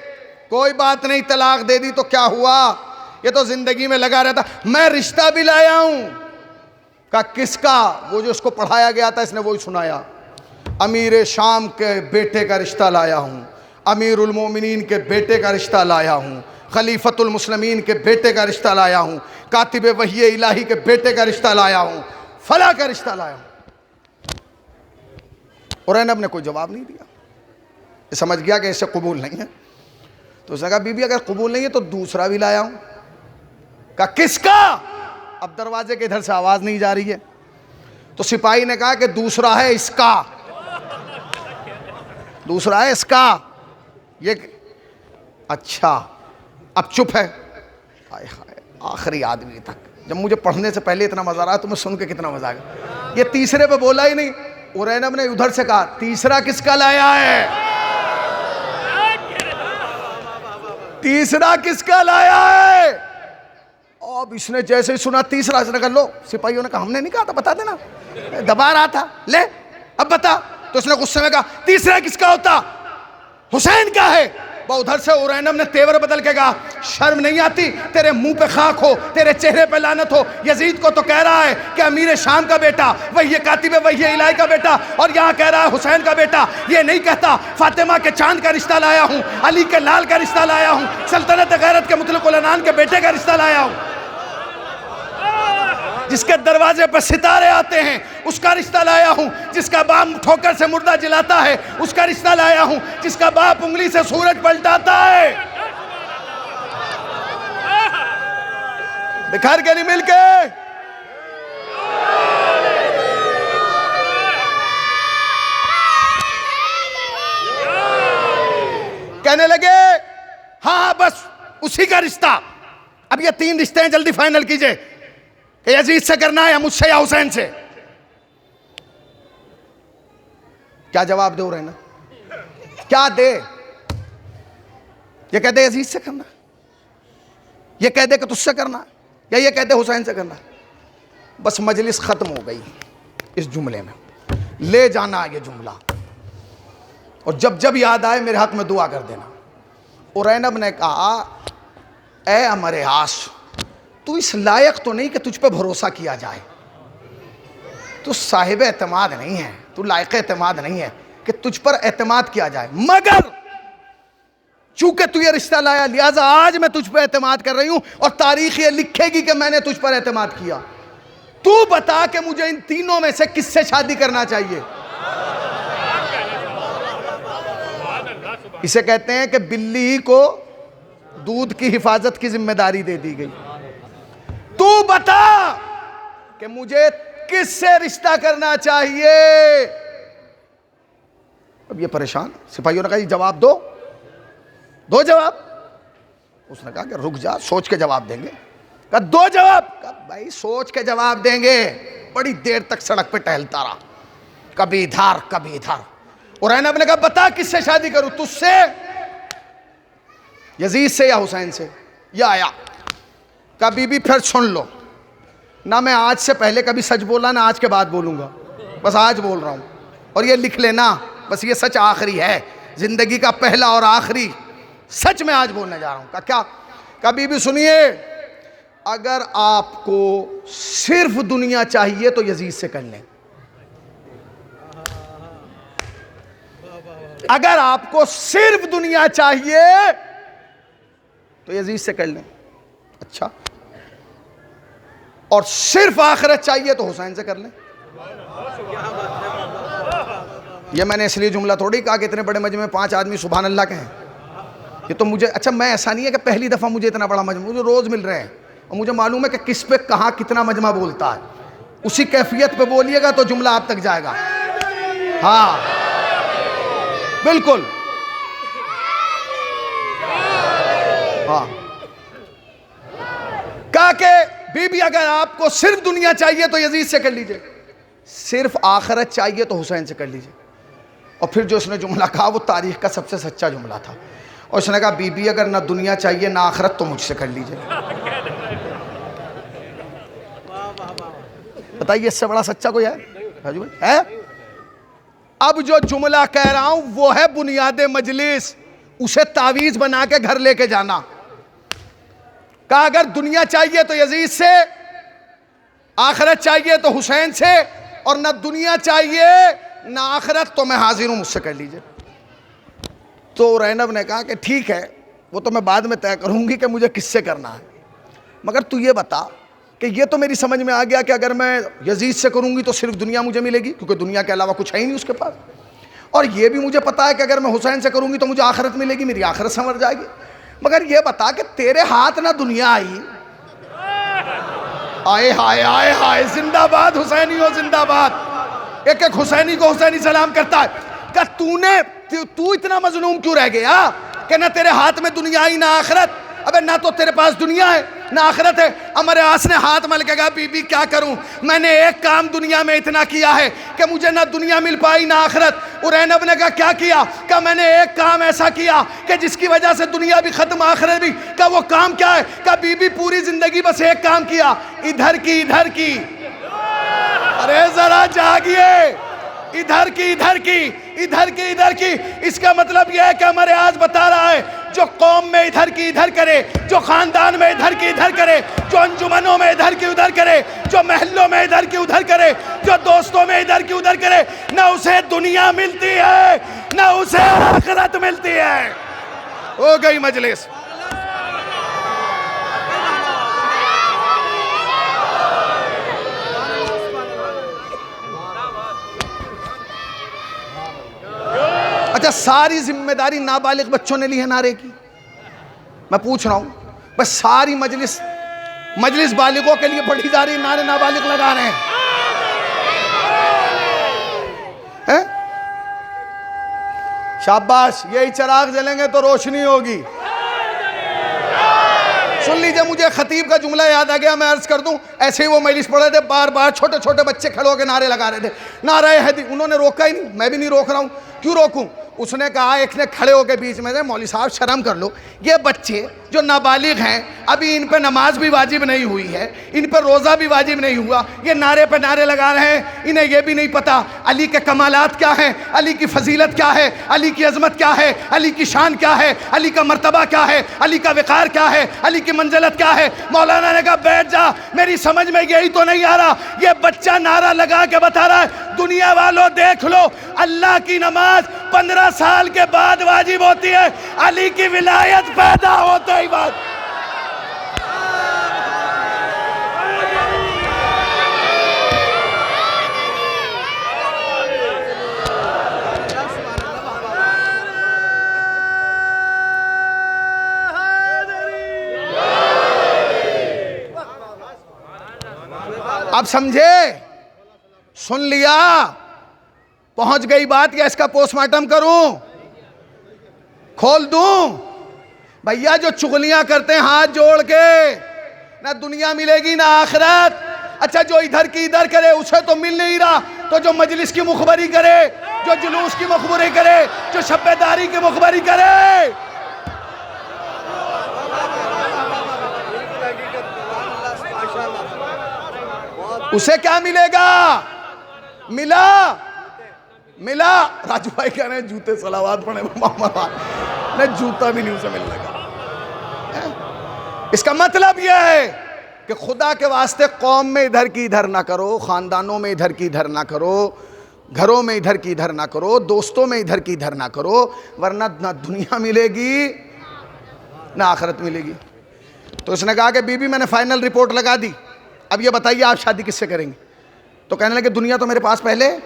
کوئی بات نہیں، طلاق دے دی تو کیا ہوا، یہ تو زندگی میں لگا رہتا. میں رشتہ بھی لایا ہوں. کہا کس کا؟ وہ جو اس کو پڑھایا گیا تھا اس نے وہی سنایا. امیر شام کے بیٹے کا رشتہ لایا ہوں، امیر المومنین کے بیٹے کا رشتہ لایا ہوں، خلیفۃ المسلمین کے بیٹے کا رشتہ لایا ہوں، کاتب وحی الہی کے بیٹے کا رشتہ لایا ہوں، فلاں کا رشتہ لایا ہوں. اور زینب نے کوئی جواب نہیں دیا. یہ سمجھ گیا کہ اسے قبول نہیں ہے. تو اس نے کہا بی بی اگر قبول نہیں ہے تو دوسرا بھی لایا ہوں. کہا کس کا؟ اب دروازے کے ادھر سے آواز نہیں جا رہی ہے. تو سپاہی نے کہا کہ دوسرا ہے اس کا، دوسرا ہے اس کا. یہ اچھا اب چپ ہے. ہائے ہائے، آخری آدمی تک. جب مجھے پڑھنے سے پہلے اتنا مزہ رہا تمہیں سن کے کتنا مزہ آ گیا. یہ تیسرے پہ بولا ہی نہیں. زینب نے ادھر سے کہا تیسرا کس کا لایا ہے؟ تیسرا کس کا لایا ہے؟ اب اس نے جیسے ہی سنا تیسرا، اس نے کہا لو. سپاہیوں نے کہا ہم نے نہیں کہا تھا، بتا دینا، دبا رہا تھا، لے اب بتا. تو اس نے غصے میں کہا تیسرا کس کا ہوتا؟ حسین کا ہے. وہ ادھر سے زینب نے تیور بدل کے کہا شرم نہیں آتی؟ تیرے منہ پہ خاک ہو، تیرے چہرے پہ لعنت ہو. یزید کو تو کہہ رہا ہے کہ امیر شام کا بیٹا، وہی کاتب وحی الہی کا بیٹا، اور یہاں کہہ رہا ہے حسین کا بیٹا. یہ نہیں کہتا فاطمہ کے چاند کا رشتہ لایا ہوں، علی کے لال کا رشتہ لایا ہوں، سلطنت غیرت کے مطلق العنان کے بیٹے کا رشتہ لایا ہوں. جس کے دروازے پر ستارے آتے ہیں اس کا رشتہ لایا ہوں، جس کا باپ ٹھوکر سے مردہ جلاتا ہے اس کا رشتہ لایا ہوں، جس کا باپ انگلی سے سورج پلٹاتا ہے. بکھر کے نہیں، مل کے. کہنے لگے ہاں بس اسی کا رشتہ. اب یہ 3 رشتے ہیں، جلدی فائنل کیجئے کہ یزید سے کرنا ہے یا مجھ سے یا حسین سے. کیا جواب دے رہے نا؟ کیا دے؟ یہ کہتے یزید سے کرنا، یہ کہتے کہ تجھ سے کرنا، یا یہ کہتے حسین سے کرنا. بس مجلس ختم ہو گئی اس جملے میں. لے جانا یہ جملہ، اور جب جب یاد آئے میرے حق میں دعا کر دینا. ارینب نے کہا اے امر عاص، تو اس لائق تو نہیں کہ تجھ پہ بھروسہ کیا جائے، تو صاحب اعتماد نہیں ہے، تو لائق اعتماد نہیں ہے کہ تجھ پر اعتماد کیا جائے، مگر چونکہ تو یہ رشتہ لایا لہٰذا آج میں تجھ پہ اعتماد کر رہی ہوں، اور تاریخ یہ لکھے گی کہ میں نے تجھ پر اعتماد کیا۔ تو بتا کہ مجھے ان تینوں میں سے کس سے شادی کرنا چاہیے؟ اسے کہتے ہیں کہ بلی کو دودھ کی حفاظت کی ذمہ داری دے دی گئی۔ تو بتا کہ مجھے کس سے رشتہ کرنا چاہیے؟ اب یہ پریشان، سپاہیوں نے کہا یہ جواب دو جواب۔ اس نے کہا کہ رک جا، سوچ کے جواب دیں گے۔ کہا دو جواب۔ کہا بھائی سوچ کے جواب دیں گے۔ بڑی دیر تک سڑک پہ ٹہلتا رہا، کبھی ادھر کبھی ادھر۔ ارینب نے کہا بتا کس سے شادی کروں، تجھ سے، یزید سے یا حسین سے؟ یا آیا کہا بی بی پھر سن لو، نہ میں آج سے پہلے کبھی سچ بولا نہ آج کے بعد بولوں گا، بس آج بول رہا ہوں، اور یہ لکھ لینا، بس یہ سچ آخری ہے، زندگی کا پہلا اور آخری سچ میں آج بولنے جا رہا ہوں۔ کہا کیا؟ کہا بی بی سنیے، اگر آپ کو صرف دنیا چاہیے تو یزید سے کر لیں، اگر آپ کو صرف دنیا چاہیے تو یزید سے کر لیں، اچھا، اور صرف آخرت چاہیے تو حسین سے کر لیں۔ یہ میں نے اس لیے جملہ تھوڑی کہا کہ اتنے بڑے مجمع میں 5 آدمی سبحان اللہ کہیں، یہ تو مجھے، اچھا میں ایسا نہیں ہے کہ پہلی دفعہ مجھے اتنا بڑا مجمع، مجھے روز مل رہے ہیں اور مجھے معلوم ہے کہ کس پہ کہاں کتنا مجمع بولتا ہے، اسی کیفیت پہ بولیے گا تو جملہ آپ تک جائے گا۔ ہاں بالکل، ہاں۔ کہا کہ بی بی اگر آپ کو صرف دنیا چاہیے تو یزید سے کر لیجئے، صرف آخرت چاہیے تو حسین سے کر لیجئے۔ اور پھر جو اس نے جملہ کہا وہ تاریخ کا سب سے سچا جملہ تھا، اور اس نے کہا بی بی اگر نہ دنیا چاہیے نہ آخرت تو مجھ سے کر لیجئے۔ بتائیے اس سے بڑا سچا کوئی ہے؟ اب جو جملہ کہہ رہا ہوں وہ ہے بنیاد مجلس، اسے تعویذ بنا کے گھر لے کے جانا۔ کہا اگر دنیا چاہیے تو یزید سے، آخرت چاہیے تو حسین سے، اور نہ دنیا چاہیے نہ آخرت تو میں حاضر ہوں، مجھ سے کر لیجئے۔ تو رینب نے کہا کہ ٹھیک ہے، وہ تو میں بعد میں طے کروں گی کہ مجھے کس سے کرنا ہے، مگر تو یہ بتا کہ یہ تو میری سمجھ میں آ گیا کہ اگر میں یزید سے کروں گی تو صرف دنیا مجھے ملے گی، کیونکہ دنیا کے علاوہ کچھ ہے ہی نہیں اس کے پاس، اور یہ بھی مجھے پتا ہے کہ اگر میں حسین سے کروں گی تو مجھے آخرت ملے گی، میری آخرت سنور جائے گی، مگر یہ بتا کہ تیرے ہاتھ نہ دنیا آئی، آئے ہائے آئے ہائے، زندہ باد حسینی ہو، زندہ باد، ایک ایک حسینی کو حسینی سلام کرتا ہے۔ کہ تو اتنا مظلوم کیوں رہ گیا کہ نہ تیرے ہاتھ میں دنیا آئی نہ آخرت؟ ابے نہ تو تیرے پاس دنیا ہے نہ آخرت ہے۔ امر عاص نے ہاتھ مل کے کہا بی بی کیا کروں، میں نے ایک کام دنیا میں اتنا کیا ہے کہ مجھے نہ دنیا مل پائی نہ آخرت۔ ارینب نے کہا کیا کیا؟ کہ میں نے ایک کام ایسا کیا کہ جس کی وجہ سے دنیا بھی ختم آخرت بھی۔ کہ وہ کام کیا ہے؟ کہ بی بی پوری زندگی بس ایک کام کیا، ادھر کی ادھر کی۔ ارے ذرا جاگیے، ادھر کی ادھر کی، ادھر کی ادھر کی۔ اس کا مطلب یہ ہے کہ ہمارے آج بتا رہا ہے جو قوم میں ادھر کی ادھر کرے، جو خاندان میں ادھر کی ادھر کرے، جو انجمنوں میں ادھر کی ادھر کرے، جو محلوں میں ادھر کی ادھر کرے، جو دوستوں میں ادھر کی ادھر کرے، نہ اسے دنیا ملتی ہے نہ اسے آخرت ملتی ہے۔ ہو گئی مجلس۔ اچھا ساری ذمہ داری نابالغ بچوں نے لی ہے نعرے کی؟ میں پوچھ رہا ہوں، بس ساری مجلس بالغوں کے لیے بڑی ساری نعرے نابالغ لگا رہے ہیں۔ شاباش، یہی چراغ جلیں گے تو روشنی ہوگی۔ سن لیجئے، مجھے خطیب کا جملہ یاد آ گیا، میں عرض کر دوں۔ ایسے ہی وہ مجلس پڑھ رہے تھے، بار بار چھوٹے چھوٹے بچے کھڑے ہو کے نعرے لگا رہے تھے، نعرہ حیدر۔ انہوں نے روکا ہی نہیں، میں بھی نہیں روک رہا ہوں، کیوں روکوں؟ اس نے کہا، ایک نے کھڑے ہو کے بیچ میں سے، مولوی صاحب شرم کر لو، یہ بچے جو نابالغ ہیں، ابھی ان پہ نماز بھی واجب نہیں ہوئی ہے، ان پہ روزہ بھی واجب نہیں ہوا، یہ نعرے پہ نعرے لگا رہے ہیں، انہیں یہ بھی نہیں پتا علی کے کمالات کیا ہیں، علی کی فضیلت کیا ہے، علی کی عظمت کیا ہے، علی کی شان کیا ہے، علی کا مرتبہ کیا ہے، علی کا وقار کیا ہے، علی کی منزلت کیا ہے۔ مولانا نے کہا بیٹھ جا، میری سمجھ میں یہی تو نہیں آ رہا، یہ بچہ نعرہ لگا کے بتا رہا ہے دنیا والوں دیکھ لو، اللہ کی نماز 15 سال کے بعد واجب ہوتی ہے، علی کی ولایت پیدا ہوتا ہی بات۔ اب سمجھے، سن لیا، پہنچ گئی بات، یا اس کا پوسٹ مارٹم کروں، کھول دوں؟ بھیا جو چغلیاں کرتے ہیں ہاتھ جوڑ کے، نہ دنیا ملے گی نہ آخرت۔ اچھا جو ادھر کی ادھر کرے اسے تو مل نہیں رہا، تو جو مجلس کی مخبری کرے، جو جلوس کی مخبری کرے، جو شب داری کی مخبری کرے، اسے کیا ملے گا؟ ملا راجو بھائی کہہ رہے ہیں جوتے صلوات پڑھے میں جوتا بھی نہیں اسے ملنے گا۔ اس کا مطلب یہ ہے کہ خدا کے واسطے قوم میں ادھر کی ادھر نہ کرو، خاندانوں میں ادھر کی ادھر نہ کرو، گھروں میں ادھر کی ادھر نہ کرو، دوستوں میں ادھر کی ادھر نہ کرو، ورنہ نہ دنیا ملے گی نہ آخرت ملے گی۔ تو اس نے کہا کہ بی بی میں نے فائنل رپورٹ لگا دی، اب یہ بتائیے آپ شادی کس سے کریں گے؟ تو کہنے لگے دنیا تو میرے پاس پہلے،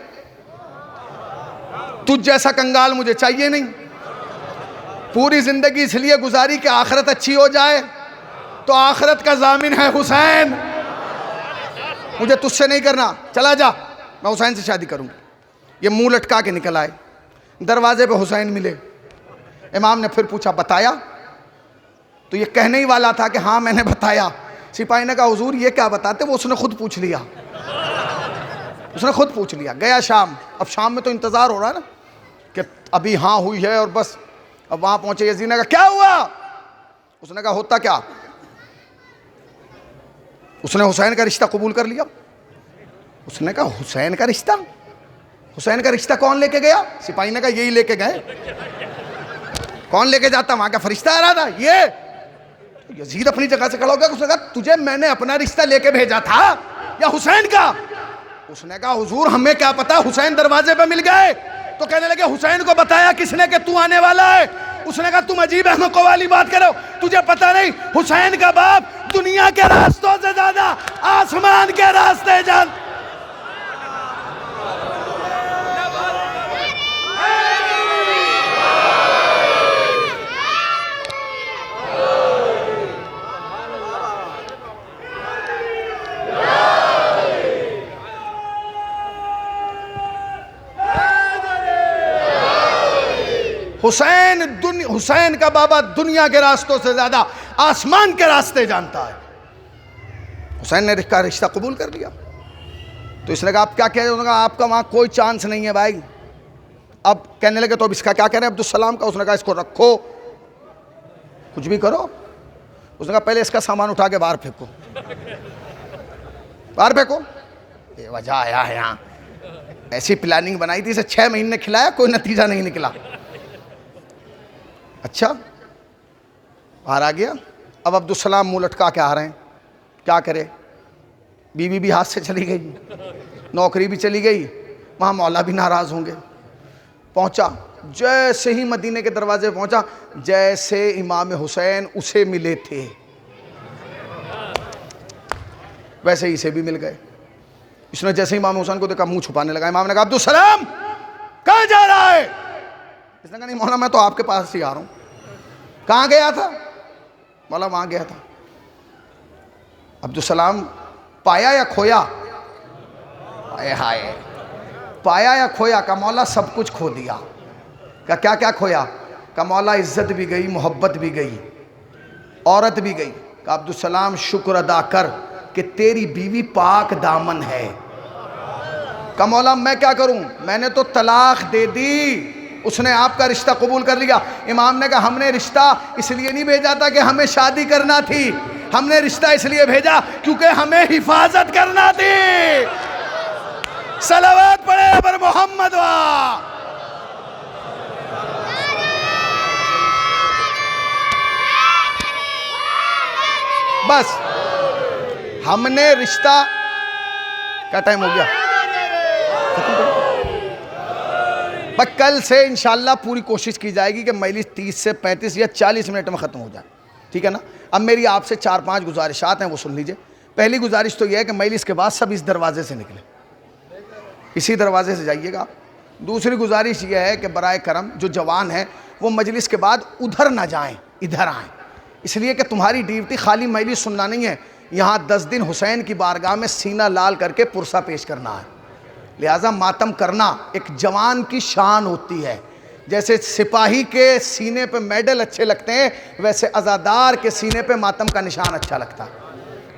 تجھ جیسا کنگال مجھے چاہیے نہیں، پوری زندگی اس لیے گزاری کہ آخرت اچھی ہو جائے، تو آخرت کا ضامن ہے حسین، مجھے تجھ سے نہیں کرنا، چلا جا، میں حسین سے شادی کروں گی۔ یہ منہ لٹکا کے نکل آئے، دروازے پہ حسین ملے، امام نے پھر پوچھا بتایا؟ تو یہ کہنے ہی والا تھا کہ ہاں میں نے بتایا۔ سپاہی نے کہا حضور یہ کیا بتاتے؟ وہ اس نے خود پوچھ لیا، اس نے خود پوچھ لیا۔ گیا شام، اب شام میں تو انتظار ہو رہا ہے نا کہ ابھی ہاں ہوئی ہے، اور بس اب وہاں پہنچے، یزید نے کہا کیا ہوا؟ اس نے کہا ہوتا کیا؟ اس نے حسین کا رشتہ قبول کر لیا۔ اس نے کہا حسین کا رشتہ؟ حسین کا رشتہ کون لے کے گیا؟ سپاہی نے کہا یہی لے کے گئے۔ کون لے کے جاتا؟ وہاں کا فرشتہ آ رہا تھا۔ یہ یزید اپنی جگہ سے کھڑا ہو گیا، اس نے کہا تجھے میں نے اپنا رشتہ لے کے بھیجا تھا یا حسین کا؟ اس نے کہا حضور ہمیں کیا پتا، حسین دروازے پہ مل گئے۔ تو کہنے لگے حسین کو بتایا کس نے کہ تو آنے والا ہے؟ اس نے کہا تم عجیب احمقوں والی بات کرو، تجھے پتا نہیں حسین کا باپ دنیا کے راستوں سے زیادہ آسمان کے راستے جان۔ حسین کا بابا دنیا کے راستوں سے زیادہ آسمان کے راستے جانتا ہے۔ حسین نے رشتہ قبول کر لیا۔ تو اس نے کہا آپ کیا کہہ رہے ہیں؟ آپ کا وہاں کوئی چانس نہیں ہے بھائی۔ اب کہنے لگے تو اب اس کا کیا کہہ رہے ہیں عبدالسلام کا؟ اس نے کہا اس کو رکھو، کچھ بھی کرو۔ اس نے کہا پہلے اس کا سامان اٹھا کے باہر پھینکو، باہر پھینکو۔ یہ وجہ آیا ہے یہاں، ایسی پلاننگ بنائی تھی، اسے 6 مہینے کھلایا، کوئی نتیجہ نہیں نکلا۔ اچھا باہر آ گیا، اب عبدالسلام منہ لٹکا کے آ رہے ہیں، کیا کرے؟ بیوی بھی ہاتھ سے چلی گئی، نوکری بھی چلی گئی، وہاں مولا بھی ناراض ہوں گے۔ پہنچا، جیسے ہی مدینے کے دروازے پہنچا، جیسے امام حسین اسے ملے تھے ویسے ہی اسے بھی مل گئے۔ اس نے جیسے امام حسین کو دیکھا منہ چھپانے لگا۔ امام نے کہا عبدالسلام کہاں جا رہا ہے؟ اس نے کہا نہیں مولا میں تو آپ کے پاس ہی آ رہا ہوں۔ کہاں گیا تھا؟ مولا وہاں گیا تھا۔ عبدالسلام پایا یا کھویا؟ ہائے پایا یا کھویا؟ کہ مولا سب کچھ کھو دیا۔ کہ کیا کیا کھویا؟ کہ مولا عزت بھی گئی، محبت بھی گئی، عورت بھی گئی۔ کہ عبدالسلام شکر ادا کر کہ تیری بیوی پاک دامن ہے۔ کہ مولا میں کیا کروں؟ میں نے تو طلاق دے دی۔ اس نے آپ کا رشتہ قبول کر لیا. امام نے کہا ہم نے رشتہ اس لیے نہیں بھیجا تھا کہ ہمیں شادی کرنا تھی, ہم نے رشتہ اس لیے بھیجا کیونکہ ہمیں حفاظت کرنا تھی. صلوات پڑھے پر محمد وا. بس ہم نے رشتہ کا ٹائم ہو گیا. بس کل سے انشاءاللہ پوری کوشش کی جائے گی کہ مجلس 30 سے 35 یا 40 منٹ میں ختم ہو جائے. ٹھیک ہے نا. اب میری آپ سے 4-5 گزارشات ہیں, وہ سن لیجئے. پہلی گزارش تو یہ ہے کہ مجلس کے بعد سب اس دروازے سے نکلیں, اسی دروازے سے جائیے گا. دوسری گزارش یہ ہے کہ برائے کرم جو جوان ہیں وہ مجلس کے بعد ادھر نہ جائیں, ادھر آئیں, اس لیے کہ تمہاری ڈیوٹی خالی مجلس سننا نہیں ہے, یہاں 10 دن حسین کی بارگاہ میں سینہ لال کر کے پرسہ پیش کرنا ہے. لہٰذا ماتم کرنا ایک جوان کی شان ہوتی ہے. جیسے سپاہی کے سینے پہ میڈل اچھے لگتے ہیں, ویسے عزادار کے سینے پہ ماتم کا نشان اچھا لگتا ہے.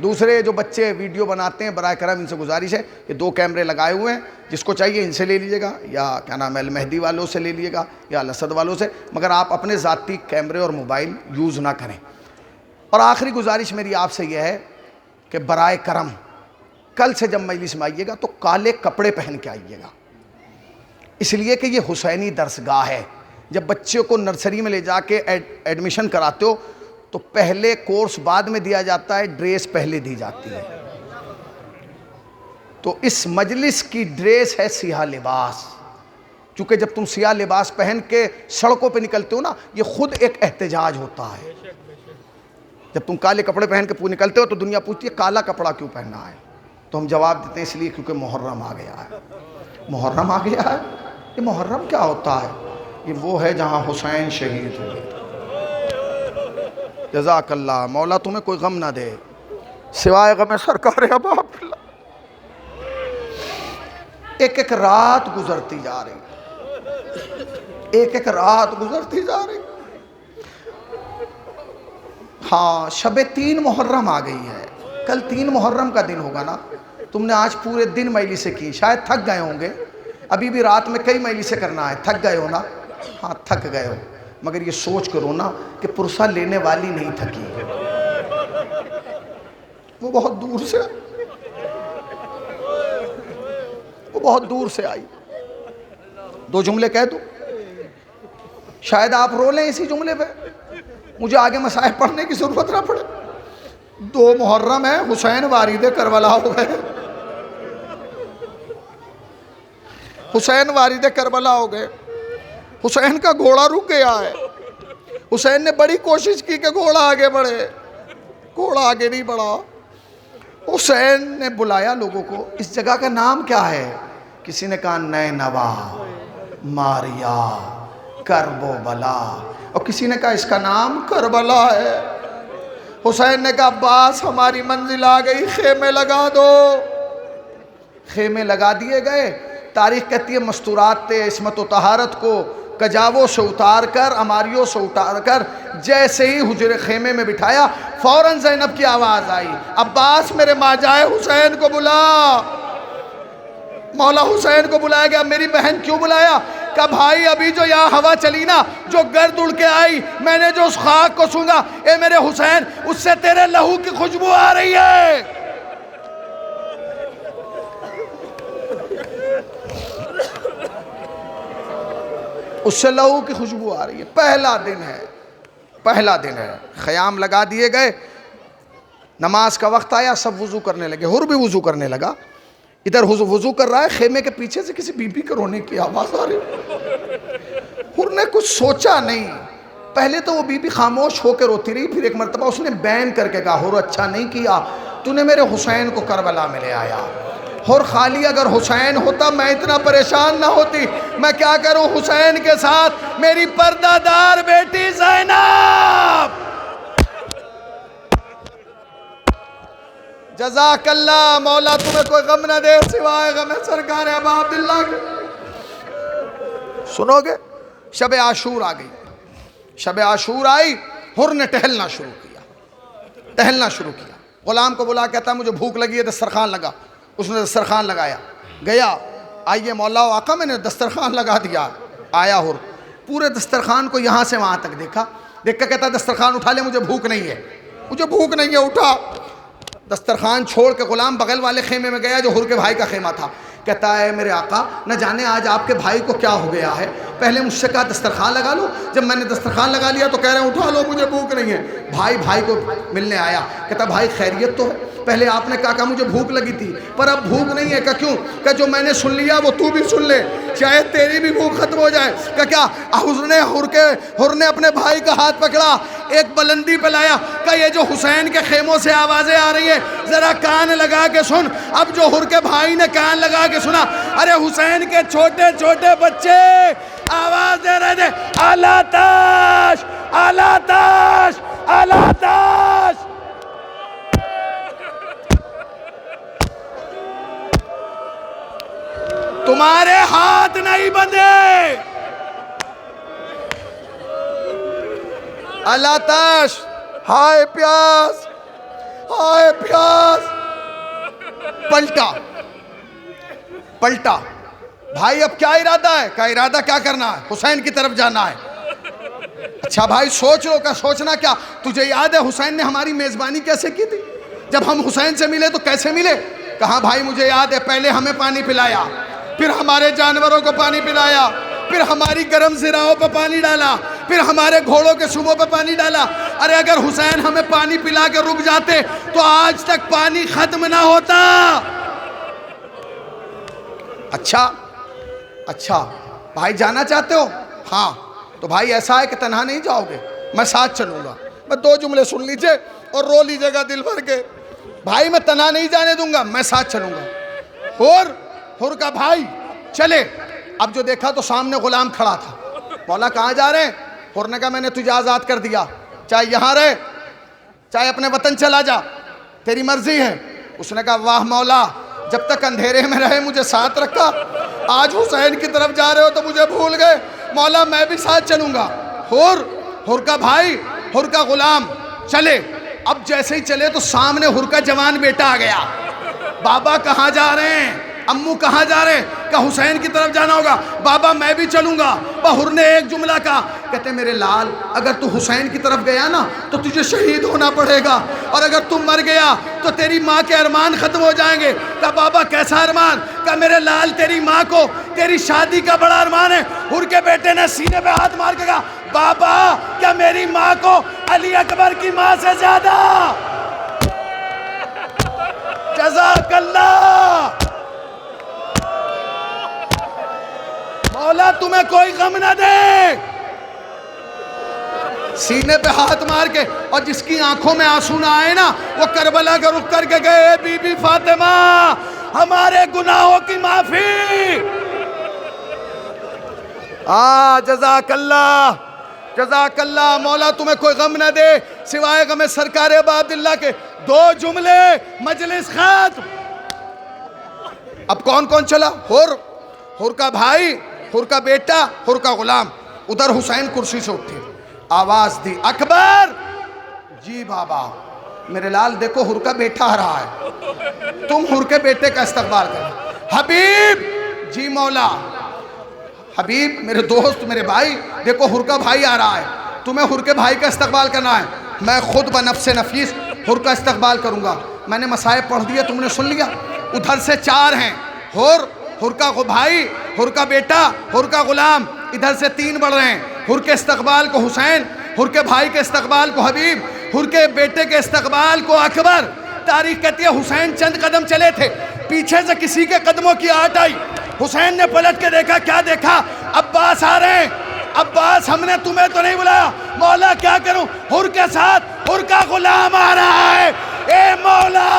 دوسرے جو بچے ویڈیو بناتے ہیں برائے کرم ان سے گزارش ہے, یہ 2 کیمرے لگائے ہوئے ہیں, جس کو چاہیے ان سے لے لیجئے گا, یا کیا نام ہے المہدی والوں سے لے لیجئے گا, یا الاسد والوں سے, مگر آپ اپنے ذاتی کیمرے اور موبائل یوز نہ کریں. اور آخری گزارش میری آپ سے یہ ہے کہ برائے کرم کل سے جب مجلس میں آئیے گا تو کالے کپڑے پہن کے آئیے گا, اس لیے کہ یہ حسینی درسگاہ ہے. جب بچے کو نرسری میں لے جا کے ایڈمیشن کراتے ہو تو پہلے کورس بعد میں دیا جاتا ہے, ڈریس پہلے دی جاتی ہے. تو اس مجلس کی ڈریس ہے سیاہ لباس, چونکہ جب تم سیاہ لباس پہن کے سڑکوں پہ نکلتے ہو نا, یہ خود ایک احتجاج ہوتا ہے. جب تم کالے کپڑے پہن کے نکلتے ہو تو دنیا پوچھتی ہے کالا کپڑا کیوں پہننا ہے, تو ہم جواب دیتے ہیں اس لیے کیونکہ محرم آ گیا ہے. محرم آ گیا ہے. یہ محرم کیا ہوتا ہے؟ یہ وہ ہے جہاں حسین شہید ہوئے. جزاک اللہ, مولا تمہیں کوئی غم نہ دے سوائے غم سرکار اباب. ایک ایک رات گزرتی جا رہی, ایک ایک رات گزرتی جا رہی. ہاں شب 3 محرم آ گئی ہے, کل 3 محرم کا دن ہوگا نا. تم نے آج پورے دن مجلسیں کی, شاید تھک گئے ہوں گے, ابھی بھی رات میں کئی مجلسیں کرنا ہے, تھک گئے ہو نا. ہاں تھک گئے ہو, مگر یہ سوچ کرو نا کہ پرسہ لینے والی نہیں تھکی, وہ بہت دور سے, وہ بہت دور سے آئی. 2 جملے کہہ دوں, شاید آپ رو لیں اسی جملے پہ, مجھے آگے مصائب پڑھنے کی ضرورت نہ پڑے. 2 محرم ہے, حسین وارد کربلا ہو گئے, حسین وارد کربلا ہو گئے. حسین کا گھوڑا رک گیا ہے. حسین نے بڑی کوشش کی کہ گھوڑا آگے بڑھے, گھوڑا آگے نہیں بڑھا. حسین نے بلایا لوگوں کو, اس جگہ کا نام کیا ہے؟ کسی نے کہا نینوا, ماریا, کرب و بلا, اور کسی نے کہا اس کا نام کربلا ہے. حسین نے کہا عباس ہماری منزل آ گئی, خیمے لگا دو. خیمے لگا دیے گئے. تاریخ کہتی ہے مستورات عصمت و طہارت کو کجاووں سے اتار کر, اماریوں سے اتار کر جیسے ہی حجر خیمے میں بٹھایا, فوراً زینب کی آواز آئی, عباس میرے ماجائے حسین کو بلا. مولا حسین کو بلایا گیا. میری بہن کیوں بلایا؟ کہ بھائی ابھی جو یہاں ہوا چلی نا, جو گرد اڑ کے آئی, میں نے جو اس خاک کو سونگا, اے میرے حسین, اس سے تیرے لہو کی خوشبو آ رہی ہے. اس سے لہو کی خوشبو آ رہی ہے. پہلا دن ہے, پہلا دن ہے. خیام لگا دیے گئے, نماز کا وقت آیا, سب وضو کرنے لگے. حر بھی وضو کرنے لگا. ادھر وضو کر رہا ہے, خیمے کے پیچھے سے کسی بی بی کے رونے کی آواز آ رہی. حر نے کچھ سوچا نہیں. پہلے تو وہ بی بی خاموش ہو کے روتی رہی, پھر ایک مرتبہ اس نے بین کر کے کہا, حر اچھا نہیں کیا, تو نے میرے حسین کو کربلا میں لے آیا. اور خالی اگر حسین ہوتا میں اتنا پریشان نہ ہوتی. میں کیا کروں حسین کے ساتھ میری پردہ دار بیٹی زینب. جزاک اللہ, مولا تمہیں کوئی غم نہ دے سوائے غم سرکار ابا عبداللہ کے. سنو گے, شب عاشور آ گئی. شب عاشور آئی, حر نے ٹہلنا شروع کیا, ٹہلنا شروع کیا. غلام کو بلا, کہتا مجھے بھوک لگی ہے, دسترخوان لگا. اس نے دسترخوان لگایا. گیا, آئیے مولا و آقا, میں نے دسترخوان لگا دیا. آیا حر, پورے دسترخوان کو یہاں سے وہاں تک دیکھا، دیکھ کر کہتا دسترخوان اٹھا لے، مجھے بھوک نہیں ہے، مجھے بھوک نہیں ہے، اٹھا۔ دسترخوان چھوڑ کے غلام بغل والے خیمے میں گیا جو حر کے بھائی کا خیمہ تھا، کہتا ہے میرے آقا نہ جانے آج آپ کے بھائی کو کیا ہو گیا ہے، پہلے مجھ سے کہا دسترخوان لگا لو، جب میں نے دسترخوان لگا لیا تو کہہ رہے ہیں اٹھا لو مجھے بھوک نہیں ہے۔ بھائی کو ملنے آیا، کہتا بھائی خیریت تو ہے؟ پہلے آپ نے کہا مجھے بھوک لگی تھی پر اب بھوک نہیں ہے، کہ کیوں؟ کہ جو میں نے سن لیا وہ تو بھی سن لے، شاید تیری بھی بھوک ختم ہو جائے۔ کہ کیا؟ حر نے اپنے بھائی کا ہاتھ پکڑا، ایک بلندی پہ لایا، کہ یہ جو حسین کے خیموں سے آوازیں آ رہی ہیں ذرا کان لگا کے سن۔ اب جو حر کے بھائی نے کان لگا کے سنا، ارے حسین کے چھوٹے چھوٹے بچے آواز دے رہے تھے، اعلیٰ تاش، اعلیٰ تاش، اعلیٰ تاش۔ تمہارے ہاتھ نہیں بندھے، اعلیٰ تاش، ہائے پیاس، ہائے پیاس۔ پلٹا بھائی اب کیا ارادہ ہے؟ کا ارادہ کیا کرنا ہے؟ حسین کی طرف جانا ہے۔ اچھا بھائی سوچ لو، کا سوچنا کیا؟ تجھے یاد ہے حسین نے ہماری میزبانی کیسے کی تھی؟ جب ہم حسین سے ملے تو کیسے ملے؟ کہا بھائی مجھے یاد ہے، پہلے ہمیں پانی پلایا، پھر ہمارے جانوروں کو پانی پلایا، پھر ہماری گرم زراعوں پہ پانی ڈالا، پھر ہمارے گھوڑوں کے سموں پہ پانی ڈالا۔ ارے اگر حسین ہمیں پانی پلا کے رک جاتے تو آج تک پانی ختم نہ ہوتا۔ اچھا بھائی جانا چاہتے ہو؟ ہاں تو بھائی ایسا ہے کہ تنہا نہیں جاؤ گے، میں ساتھ چلوں گا۔ میں 2 جملے سن لیجئے اور رو لیجئے گا دل بھر کے۔ بھائی میں تنہا نہیں جانے دوں گا، میں ساتھ چلوں گا۔ حر کا بھائی چلے، اب جو دیکھا تو سامنے غلام کھڑا تھا۔ مولا کہاں جا رہے ہیں؟ حر نے کہا میں نے تجھے آزاد کر دیا، چاہے یہاں رہے چاہے اپنے وطن چلا جا، تیری مرضی ہے۔ اس نے کہا واہ مولا، جب تک اندھیرے میں رہے مجھے ساتھ رکھا، آج حسین کی طرف جا رہے ہو تو مجھے بھول گئے، مولا میں بھی ساتھ چلوں گا۔ حر کا بھائی، حر کا غلام چلے۔ اب جیسے ہی چلے تو سامنے حر کا جوان بیٹا آ گیا۔ بابا کہاں جا رہے ہیں؟ امو کہاں جا رہے ہیں؟ کہ حسین کی طرف جانا ہوگا۔ بابا میں بھی چلوں گا۔ حر نے ایک جملہ کہا، کہتے میرے لال اگر تو حسین کی طرف گیا نا تو تجھے شہید ہونا پڑے گا، اور اگر تم مر گیا تو تیری ماں کے ارمان ختم ہو جائیں گے۔ کہ بابا کیسا ارمان؟ کہ میرے لال تیری ماں کو تیری شادی کا بڑا ارمان ہے۔ حر کے بیٹے نے سینے پہ ہاتھ مار کے کہا بابا کیا میری ماں کو علی اکبر کی ماں سے زیادہ؟ جزاک اللہ۔ مولا تمہیں کوئی غم نہ دے۔ سینے پہ ہاتھ مار کے، اور جس کی آنکھوں میں آنسو نہ آئے نا وہ کربلا کا رخ کر کے گئے، بی بی فاطمہ ہمارے گناہوں کی معافی۔ جزاک اللہ، جزاک اللہ۔ مولا تمہیں کوئی غم نہ دے سوائے غم سرکار ابا عبداللہ کے۔ 2 جملے، مجلس ختم۔ اب کون کون چلا؟ حر کا بھائی، حر کا بیٹا، حر کا غلام۔ ادھر حسین کرسی سے اٹھے، آواز دی اکبر۔ جی بابا۔ میرے لال دیکھو حر کا بیٹا آ رہا ہے، تم حر کے بیٹے کا استقبال کرو۔ حبیب۔ جی مولا۔ حبیب میرے دوست، میرے بھائی، دیکھو حر کا بھائی آ رہا ہے، تمہیں حر کے بھائی کا استقبال کرنا ہے۔ میں خود بنفس نفیس حر کا استقبال کروں گا۔ میں نے مصائب پڑھ دیا، تم نے سن لیا۔ ادھر سے 4 ہیں، حر کا بھائی، حر کا بیٹا، حر کا غلام۔ ادھر سے 3 بڑھ رہے ہیں، حر کے استقبال کو حسین، حر کے بھائی کے استقبال کو حبیب، حر کے بیٹے کے استقبال کو اکبر۔ تاریخ کہتی ہے حسین چند قدم چلے تھے، پیچھے سے کسی کے قدموں کی آہٹ آئی۔ حسین نے پلٹ کے دیکھا، کیا دیکھا؟ عباس آ رہے ہیں۔ عباس ہم نے تمہیں تو نہیں بلایا۔ مولا کیا کروں؟ حر کے ساتھ حر کا غلام آ رہا ہے۔ اے مولا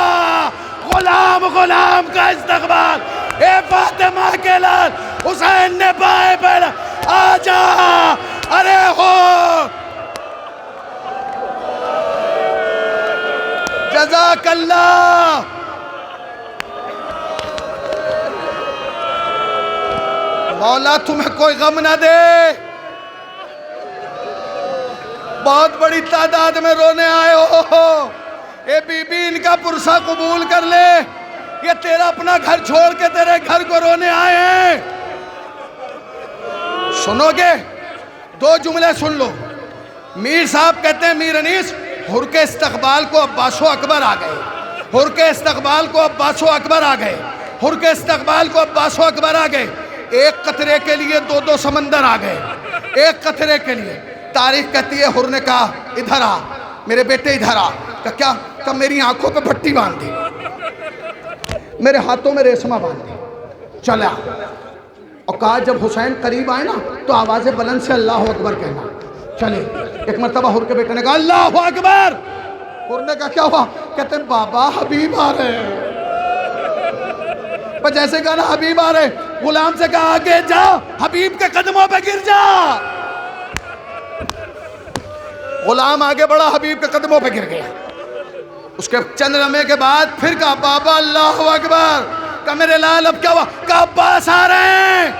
غلام کا استقبال۔ اے فاطمہ کے لال حسین نے پائے پہلا، آجا۔ ارے ہو جزاک اللہ۔ مولا تمہیں کوئی غم نہ دے۔ بہت بڑی تعداد میں رونے آئے ہو، اے بی بی ان کا پرسہ قبول کر لے، یہ تیرا اپنا گھر چھوڑ کے تیرے گھر کو رونے آئے ہیں۔ سنو گے دو جملے سن لو. میر صاحب کہتے ہیں میر انیس حر کے استقبال کو عباس و اکبر آ گئے. حر کے استقبال کو عباس و اکبر آ گئے. حر کے استقبال کو عباس و اکبر آ گئے. ایک قطرے کے لیے دو سمندر آ گئے. ایک قطرے کے لیے. تاریخ کہتی ہے حر نے کہا ادھر آ میرے بیٹے ادھر آ. کہ کیا؟ کہ میری آنکھوں پہ پٹی باندھ دی, میرے ہاتھوں میں ریشمہ باندھ دی, چلا. اور کہا جب حسین قریب آئے نا تو آواز بلند سے اللہ اکبر کہنا. چلے. ایک مرتبہ حر کے بیٹے نے کہا اللہ اکبر. حر نے کہا کیا ہوا؟ کہتے ہیں بابا حبیب آ رہے ہیں. پر جیسے کہا نا حبیب آ رہے, غلام سے کہا آگے جا, حبیب کے قدموں پہ گر جا. غلام آگے بڑھا, حبیب کے قدموں پہ گر گیا. اس کے چند لمحے کے بعد پھر کہا بابا اللہ اکبر. کہا میرے لال اب کیا ہوا؟ کہا عباس آ رہے ہیں,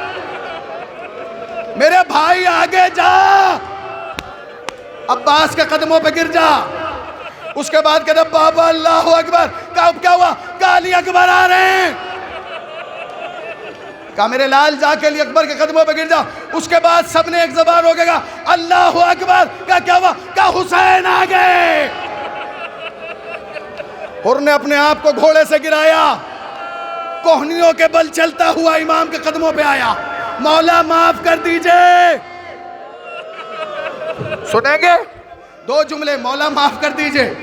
میرے بھائی آگے جا, عباس کے قدموں پہ گر جا. اس کے بعد کہتا بابا اللہ اکبر. کہا اب کیا ہوا؟ کہا علی اکبر آ رہے ہیں. کہا میرے لال جا کے علی اکبر کے قدموں پہ گر جا. اس کے بعد سب نے ایک زبان ہو گیا اللہ اکبر. کہا کیا ہوا؟ کہا حسین آ گئے. حر نے اپنے آپ کو گھوڑے سے گرایا, کوہنیوں کے بل چلتا ہوا امام کے قدموں پہ آیا. مولا معاف کر دیجئے. سنیں گے دو جملے, مولا معاف کر دیجئے.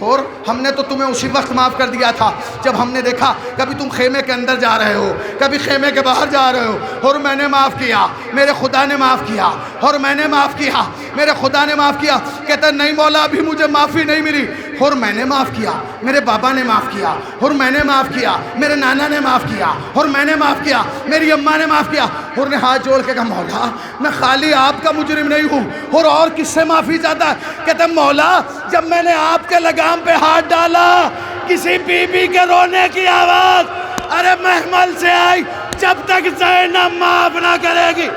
اور ہم نے تو تمہیں اسی وقت معاف کر دیا تھا جب ہم نے دیکھا کبھی تم خیمے کے اندر جا رہے ہو, کبھی خیمے کے باہر جا رہے ہو. اور میں نے معاف کیا, میرے خدا نے معاف کیا. اور میں نے معاف کیا, میرے خدا نے معاف کیا. کہتا نہیں مولا ابھی مجھے معافی نہیں ملی. اور میں نے معاف کیا, میرے بابا نے معاف کیا. اور میں نے معاف کیا, میرے نانا نے معاف کیا. اور میں نے معاف کیا, میری اماں نے معاف کیا. اور نے ہاتھ جوڑ کے کہا مولا میں خالی آپ کا مجرم نہیں ہوں, اور کس سے معافی چاہتا ہے؟ کہتا مولا جب میں نے آپ کے لگام پہ ہاتھ ڈالا کسی بی بی کے رونے کی آواز ارے محمل سے آئی, جب تک زینب معاف نہ کرے گی.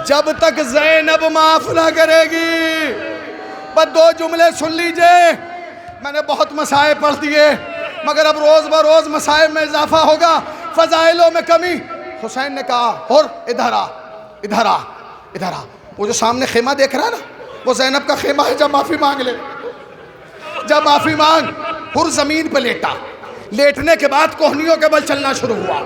جب تک زینب معاف نہ کرے گی. بس دو جملے سن لیجئے. میں نے بہت مسائل پڑھ دیے مگر اب روز بروز مسائل میں اضافہ ہوگا, فضائلوں میں کمی. حسین نے کہا حر ادھر آ, ادھر آ, ادھر آ. وہ جو سامنے خیمہ دیکھ رہا ہے نا وہ زینب کا خیمہ ہے. جب معافی مانگ لے, جب معافی مانگ. حر زمین پہ لیٹا, لیٹنے کے بعد کوہنیوں کے بل چلنا شروع ہوا,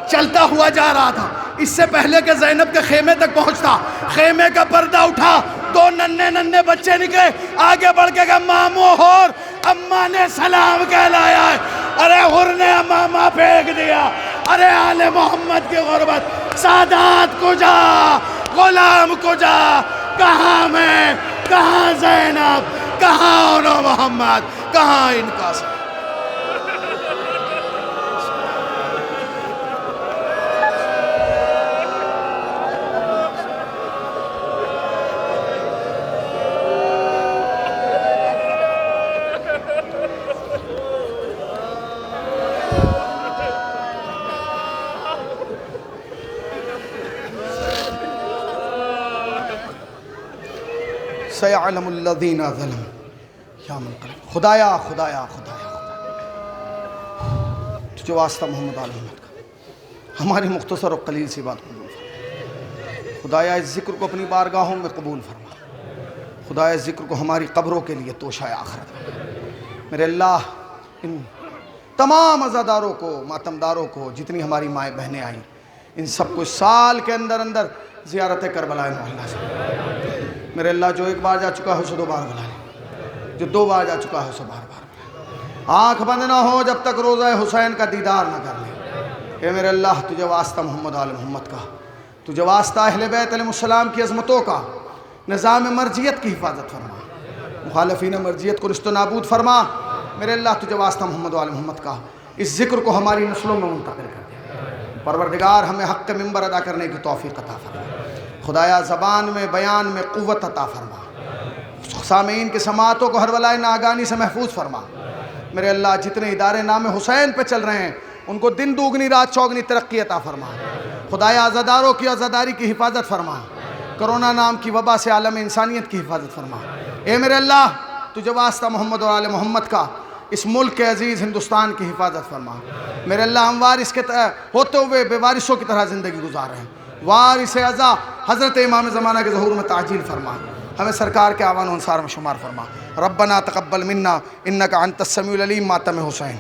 چلتا ہوا جا رہا تھا. اس سے پہلے کہ زینب کے خیمے تک پہنچتا خیمے کا پردہ اٹھا, دو ننھے بچے نکلے, آگے بڑھ کے کہا مامو حر اماں نے سلام کہلایا ہے. ارے حر نے امامہ پھینک دیا. ارے آل محمد کی غربت, سادات کو جا, غلام کو جا, کہاں میں, کہاں زینب, کہاں انو محمد, کہاں ان کا سب. سَيَعْلَمُ الَّذِينَ ظَلَمُوا یا منقلب. خدایا خدایا خدایا تجھے واسطہ محمد علیہ محمد کا ہماری مختصر و قلیل سی بات قبول فرما. خدایا اس ذکر کو اپنی بارگاہوں میں قبول فرما. خدایا اس ذکر کو ہماری قبروں کے لیے توشہ آخرت فرما. میرے اللہ ان تمام عزاداروں کو, ماتمداروں کو, جتنی ہماری مائیں بہنیں آئیں, ان سب کو سال کے اندر اندر زیارت کربلا معلیٰ سے. میرے اللہ جو ایک بار جا چکا ہے اسے دو بار بلا لے, جو دو بار جا چکا ہے اسے بار بار بلا. آنکھ بند نہ ہو جب تک روزہ حسین کا دیدار نہ کر لے. اے میرے اللہ تجھے واسطہ محمد آل محمد کا, تجھے واسطہ اہل بیت علیہ السلام کی عظمتوں کا, نظام مرجیت کی حفاظت فرما, مخالفین مرجیت کو رشت و نابود فرما. میرے اللہ تجھے واسطہ محمد آل محمد کا اس ذکر کو ہماری نسلوں میں منتقل کر دے. پروردگار ہمیں حق کے منبر ادا کرنے کی توفیق عطا فرما. خدایا زبان میں بیان میں قوت عطا فرما. سامعین کی سماعتوں کو ہر بلائے ناگانی سے محفوظ فرما. میرے اللہ جتنے ادارے نام حسین پہ چل رہے ہیں ان کو دن دوگنی رات چوگنی ترقی عطا فرما. خدایا عزاداروں کی عزاداری کی حفاظت فرما. کرونا نام کی وبا سے عالم انسانیت کی حفاظت فرما. اے میرے اللہ تجھے واسطہ محمد اور آل محمد کا اس ملک کے عزیز ہندوستان کی حفاظت فرما۔ میرے اللہ ہم وارث کے ہوتے ہوئے بے وارثوں کی طرح زندگی گزار رہے ہیں، وارث اعزا حضرت امام زمانہ کے ظہور میں تعجیل فرما، ہمیں سرکار کے اعوان و انصار میں شمار فرما۔ ربنا تقبل منا انک انت السمیع العلیم، ماتم حسین۔